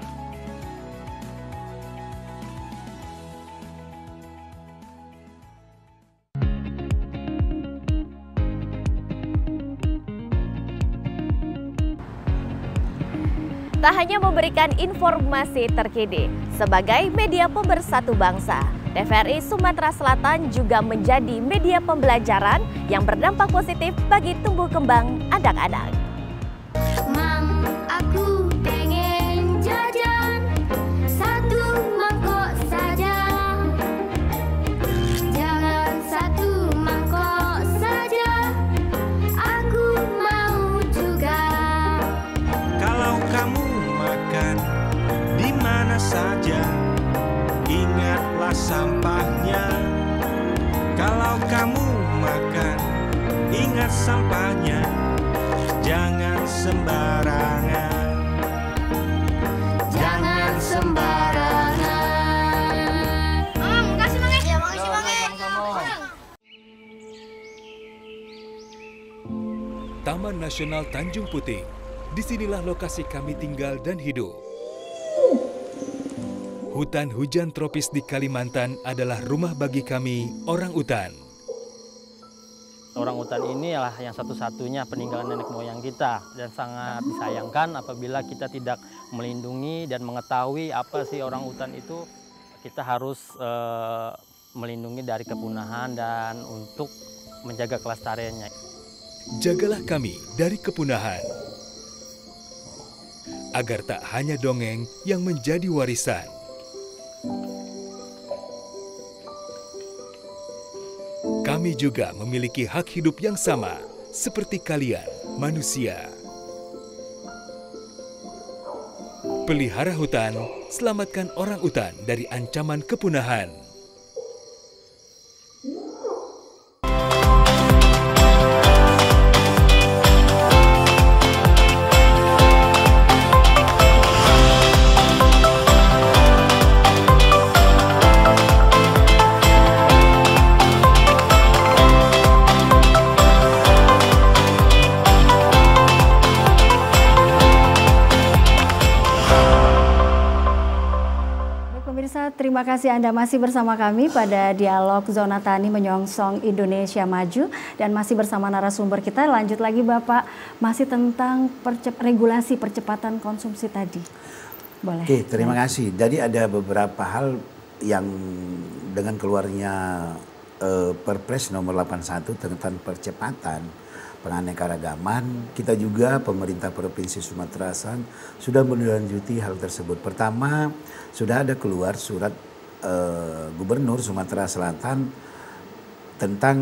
Tak hanya memberikan informasi terkini, sebagai media pemersatu bangsa, TVRI Sumatera Selatan juga menjadi media pembelajaran yang berdampak positif bagi tumbuh kembang anak-anak. Mam, aku pengen jajan 1 mangkok saja. Jangan 1 mangkok saja, aku mau juga. Kalau kamu makan di mana saja, ingatlah sampahnya. Kalau kamu makan, ingat sampahnya. Jangan sembarangan. Jangan sembarangan. Makasih Bang. Ya, makasih Bang. Taman Nasional Tanjung Puting. Disinilah lokasi kami tinggal dan hidup. Hutan hujan tropis di Kalimantan adalah rumah bagi kami, orang utan. Orang utan ini adalah yang satu-satunya peninggalan nenek moyang kita, dan sangat disayangkan apabila kita tidak melindungi dan mengetahui apa sih orang utan itu. Kita harus melindungi dari kepunahan dan untuk menjaga kelestariannya. Jagalah kami dari kepunahan, agar tak hanya dongeng yang menjadi warisan. Kami juga memiliki hak hidup yang sama seperti kalian, manusia. Pelihara hutan, selamatkan orang utan dari ancaman kepunahan. terima kasih Anda masih bersama kami pada dialog Zona Tani Menyongsong Indonesia Maju. Dan masih bersama narasumber kita, lanjut lagi Bapak, masih tentang regulasi percepatan konsumsi tadi. Boleh. Oke, terima kasih. Jadi ada beberapa hal yang dengan keluarnya Perpres nomor 81 tentang percepatan penganekaragaman, kita juga pemerintah Provinsi Sumatera Selatan sudah menindaklanjuti hal tersebut. Pertama, sudah ada keluar surat Gubernur Sumatera Selatan tentang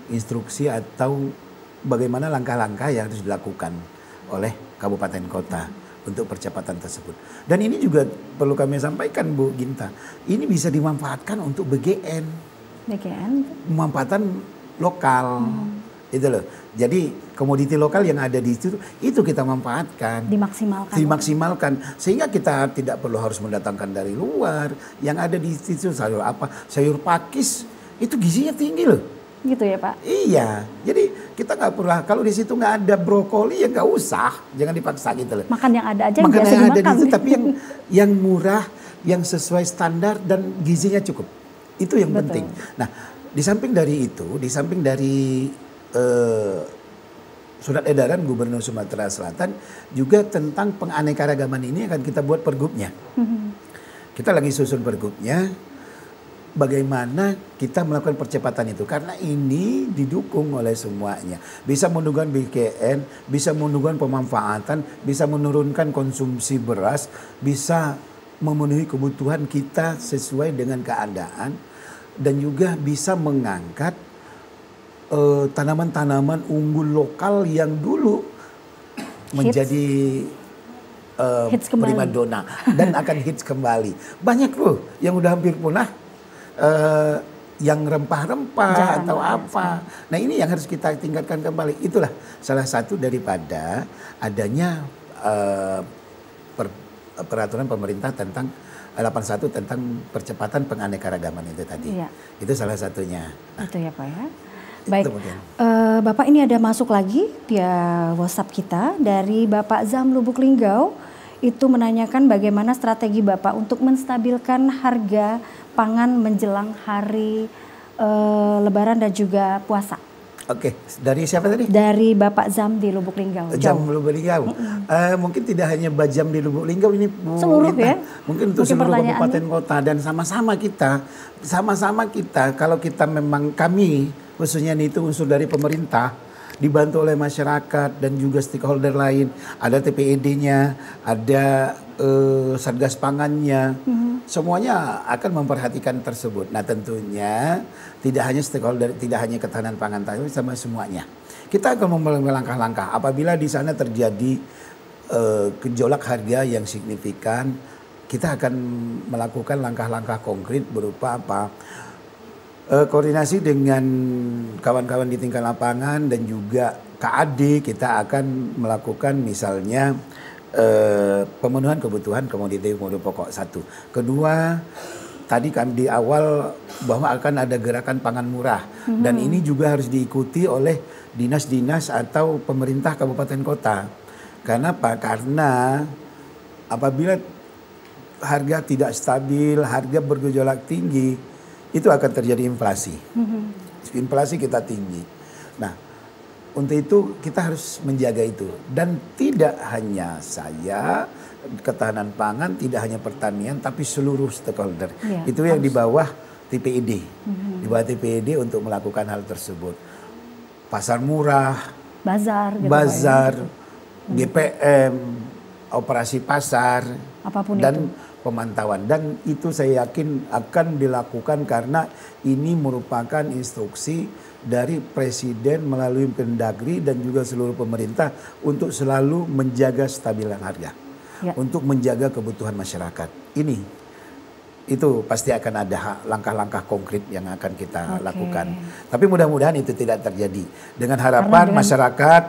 instruksi atau bagaimana langkah-langkah yang harus dilakukan oleh kabupaten kota untuk percepatan tersebut. Dan ini juga perlu kami sampaikan Bu Ginta, ini bisa dimanfaatkan untuk BGN. Pemanfaatan lokal. Itu loh. Jadi komoditi lokal yang ada di situ itu kita manfaatkan. Dimaksimalkan. Sehingga kita tidak perlu harus mendatangkan dari luar. Yang ada di situ sayur apa? Sayur pakis itu gizinya tinggi loh. Gitu ya Pak? Iya. Jadi kita nggak perlu, kalau di situ nggak ada brokoli ya nggak usah. Jangan dipaksa gitu loh. Makan yang ada aja yang biasa yang dimakan. ada di situ, tapi yang murah, yang sesuai standar dan gizinya cukup. Itu yang penting. Nah, di samping dari itu, di samping dari surat edaran Gubernur Sumatera Selatan juga tentang penganekaragaman ini akan kita buat pergubnya. Kita lagi susun pergubnya, bagaimana kita melakukan percepatan itu. Karena ini didukung oleh semuanya. Bisa menurunkan BKN, bisa menurunkan pemanfaatan, bisa menurunkan konsumsi beras, bisa memenuhi kebutuhan kita sesuai dengan keadaan, dan juga bisa mengangkat tanaman-tanaman unggul lokal yang dulu menjadi primadona dan akan hits kembali. Banyak loh yang udah hampir punah, yang rempah-rempah atau apa. Nah ini yang harus kita tingkatkan kembali. Itulah salah satu daripada adanya peraturan pemerintah tentang 81 tentang percepatan penganekaragaman itu tadi. Iya. Itu salah satunya. Nah, itu ya Pak ya. Baik, Bapak ini ada masuk lagi via WhatsApp kita dari Bapak Zam Lubuk Linggau. Itu menanyakan bagaimana strategi Bapak untuk menstabilkan harga pangan menjelang hari Lebaran dan juga puasa. Oke, dari siapa tadi? Dari Bapak Zam di Lubuk Linggau. Zam Lubuk Linggau. Mungkin tidak hanya Bajam di Lubuk Linggau ini Bu seluruh Rita. Ya? Mungkin untuk seluruh kabupaten kota dan sama-sama kita kalau kita memang kami khususnya itu unsur dari pemerintah dibantu oleh masyarakat dan juga stakeholder lain, ada TPED-nya, ada Satgas Pangannya, semuanya akan memperhatikan tersebut. Nah tentunya tidak hanya stakeholder, tidak hanya ketahanan pangan, tapi sama semuanya. Kita akan memulai langkah-langkah apabila di sana terjadi gejolak harga yang signifikan, kita akan melakukan langkah-langkah konkret berupa apa? Koordinasi dengan kawan-kawan di tingkat lapangan dan juga KAD, kita akan melakukan misalnya pemenuhan kebutuhan komoditi pokok satu. Kedua, tadi kami di awal bahwa akan ada gerakan pangan murah dan ini juga harus diikuti oleh dinas-dinas atau pemerintah kabupaten kota. Karena apa? Karena apabila harga tidak stabil, harga bergejolak tinggi, itu akan terjadi inflasi. Inflasi kita tinggi. Nah, untuk itu kita harus menjaga itu. Dan tidak hanya saya, ketahanan pangan, tidak hanya pertanian, tapi seluruh stakeholder. Ya, itu yang di bawah TPED. Di bawah TPED untuk melakukan hal tersebut. Pasar murah, bazar, GPM, operasi pasar, apapun dan itu. Pemantauan, dan itu saya yakin akan dilakukan karena ini merupakan instruksi dari Presiden melalui Kemendagri dan juga seluruh pemerintah untuk selalu menjaga stabilan harga, untuk menjaga kebutuhan masyarakat. Itu pasti akan ada langkah-langkah konkret yang akan kita lakukan. Tapi mudah-mudahan itu tidak terjadi. Dengan harapan masyarakat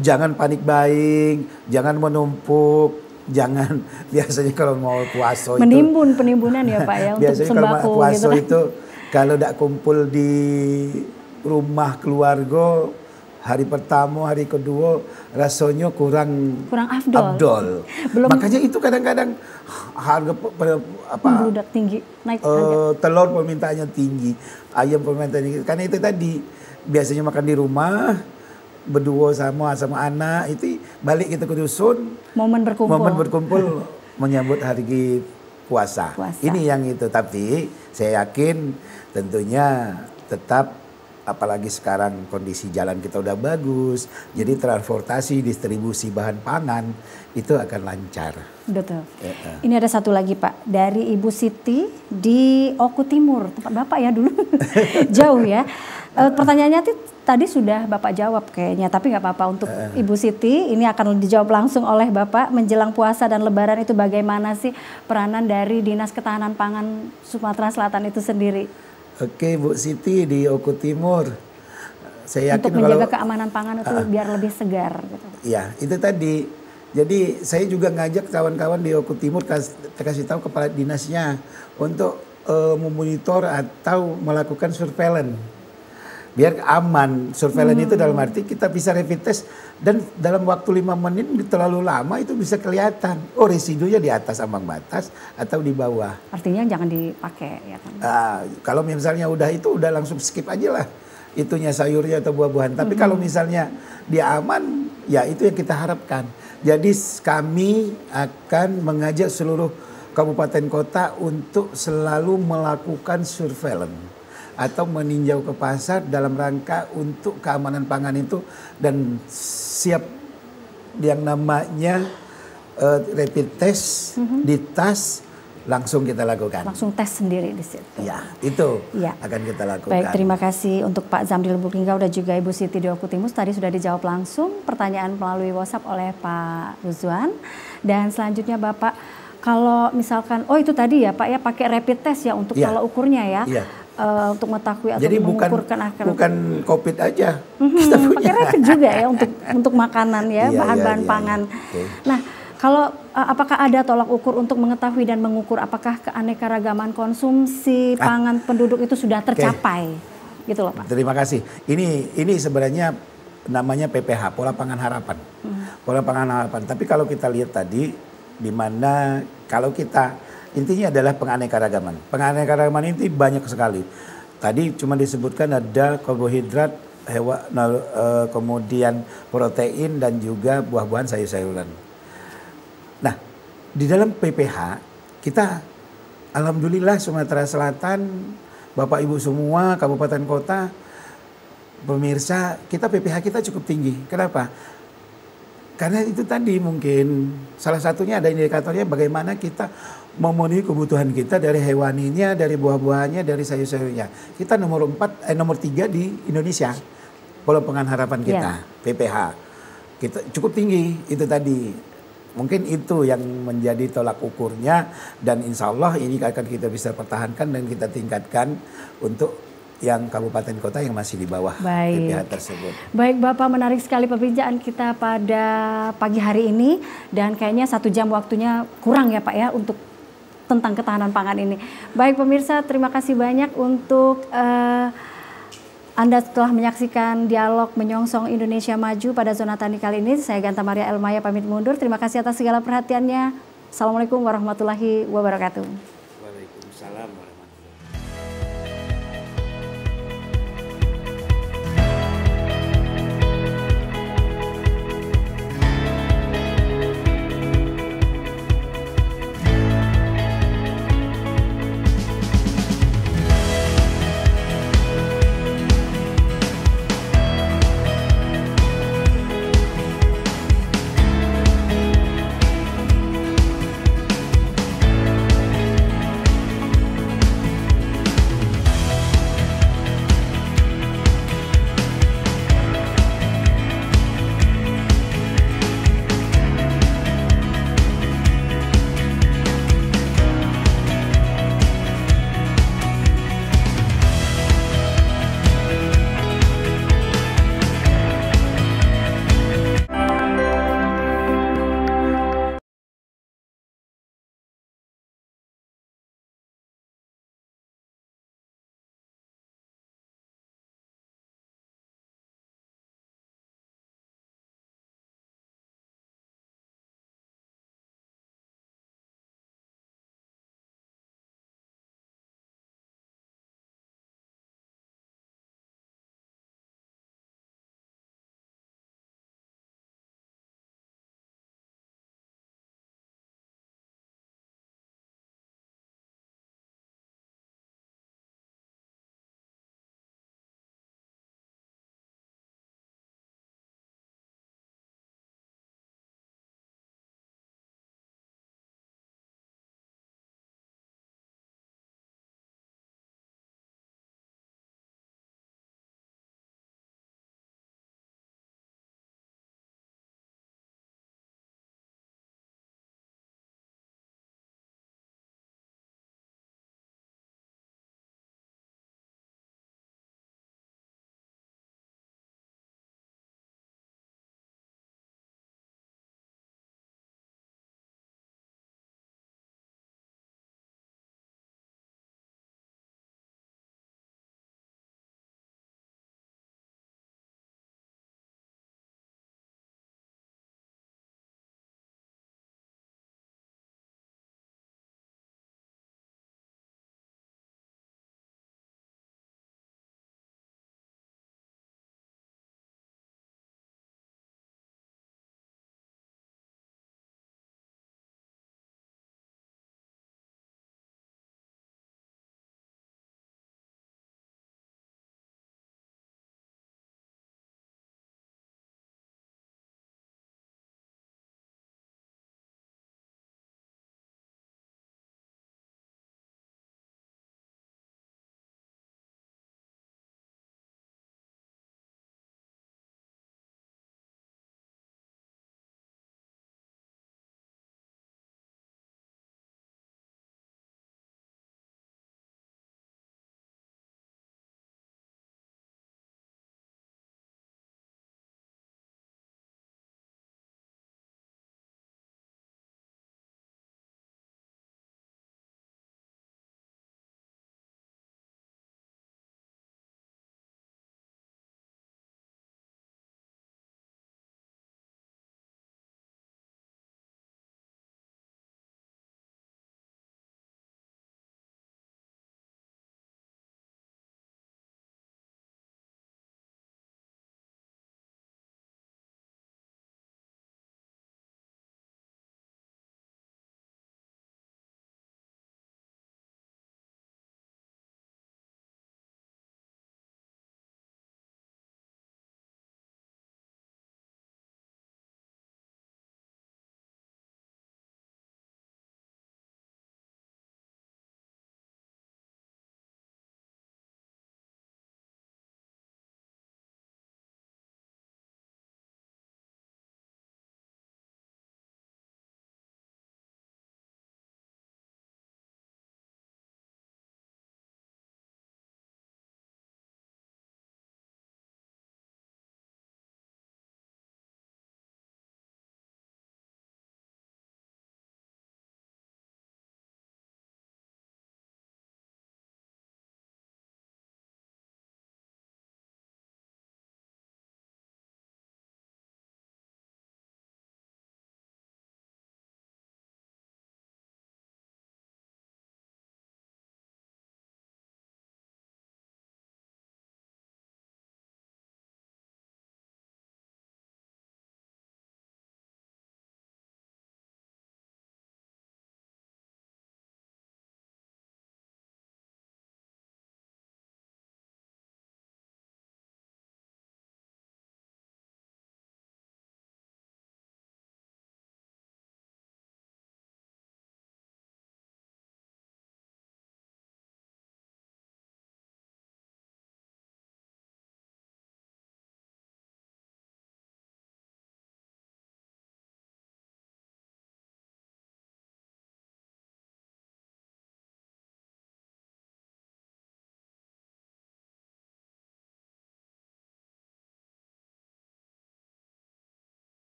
jangan panik buying, jangan menumpuk. Jangan, biasanya kalau mau puasa itu penimbunan ya Pak ya untuk sembako kalau mau puasa gitu. Itu kalau tidak kumpul di rumah keluarga hari pertama, hari kedua rasanya kurang afdol. Belum. Makanya itu kadang-kadang harga membludak tinggi, naik harga. Telur permintaannya tinggi, ayam permintaannya tinggi. Karena itu tadi biasanya makan di rumah berdua sama anak, itu balik kita ke dusun, momen berkumpul menyambut hari puasa. Ini yang itu, tapi saya yakin tentunya tetap, apalagi sekarang kondisi jalan kita udah bagus, jadi transportasi, distribusi bahan pangan itu akan lancar. Betul. Ini ada satu lagi Pak, dari Ibu Siti di Oku Timur, tempat Bapak ya dulu. Jauh ya. Pertanyaannya tadi sudah Bapak jawab kayaknya, tapi nggak apa-apa untuk Ibu Siti, ini akan dijawab langsung oleh Bapak. Menjelang puasa dan Lebaran itu bagaimana sih peranan dari Dinas Ketahanan Pangan Sumatera Selatan itu sendiri? Oke, Bu Siti di Oku Timur. Saya yakin untuk menjaga keamanan pangan itu biar lebih segar. Gitu. Ya, itu tadi. Jadi saya juga ngajak kawan-kawan di Oku Timur kasih tahu kepala dinasnya untuk memonitor atau melakukan surveillance. Biar aman. Surveillance itu dalam arti kita bisa rapid test dan dalam waktu 5 menit terlalu lama itu bisa kelihatan. Oh, residunya di atas ambang batas atau di bawah. Artinya jangan dipakai ya kan. Kalau misalnya udah itu udah langsung skip aja lah. Itunya sayurnya atau buah-buahan. Tapi kalau misalnya dia aman, ya itu yang kita harapkan. Jadi kami akan mengajak seluruh kabupaten kota untuk selalu melakukan surveillance atau meninjau ke pasar dalam rangka untuk keamanan pangan itu dan siap yang namanya rapid test di tas langsung kita lakukan. Langsung tes sendiri di situ. Ya, itu akan kita lakukan. Baik, terima kasih untuk Pak Zamril Buklingga dan juga Ibu Siti di Oku Timur. Tadi sudah dijawab langsung pertanyaan melalui WhatsApp oleh Pak Ruzwan. Dan selanjutnya Bapak, kalau misalkan, oh itu tadi ya Pak ya, pakai rapid test ya untuk tolak ukurnya ya. Untuk mengetahui atau mengukurkan akar. Bukan COVID aja. Pakai rapid juga ya untuk makanan ya, bahan-bahan pangan. Nah, kalau apakah ada tolak ukur untuk mengetahui dan mengukur apakah keanekaragaman konsumsi pangan penduduk itu sudah tercapai? Gitu loh Pak. Terima kasih. Ini sebenarnya namanya PPH, Pola Pangan Harapan. Pola Pangan Harapan. Tapi kalau kita lihat tadi, di mana kalau kita intinya adalah penganekaragaman. Penganekaragaman ini banyak sekali. Tadi cuma disebutkan ada karbohidrat, kemudian protein dan juga buah-buahan, sayur-sayuran. Nah, di dalam PPH kita alhamdulillah Sumatera Selatan, Bapak Ibu semua, kabupaten kota, pemirsa, kita PPH kita cukup tinggi. Kenapa? Karena itu tadi mungkin salah satunya ada indikatornya bagaimana kita memenuhi kebutuhan kita dari hewaninya, dari buah-buahannya, dari sayur-sayurnya. Kita nomor 3 di Indonesia. Pola Pangan Harapan kita, PPH. Kita cukup tinggi itu tadi. Mungkin itu yang menjadi tolak ukurnya dan insya Allah ini akan kita bisa pertahankan dan kita tingkatkan untuk yang kabupaten kota yang masih di bawah PPH tersebut. Baik Bapak, menarik sekali perbincangan kita pada pagi hari ini dan kayaknya 1 jam waktunya kurang ya Pak ya untuk tentang ketahanan pangan ini. Baik pemirsa, terima kasih banyak untuk Anda telah menyaksikan dialog menyongsong Indonesia Maju pada Zona Tani kali ini. Saya Ganta Maria Elmaya pamit mundur. Terima kasih atas segala perhatiannya. Assalamualaikum warahmatullahi wabarakatuh.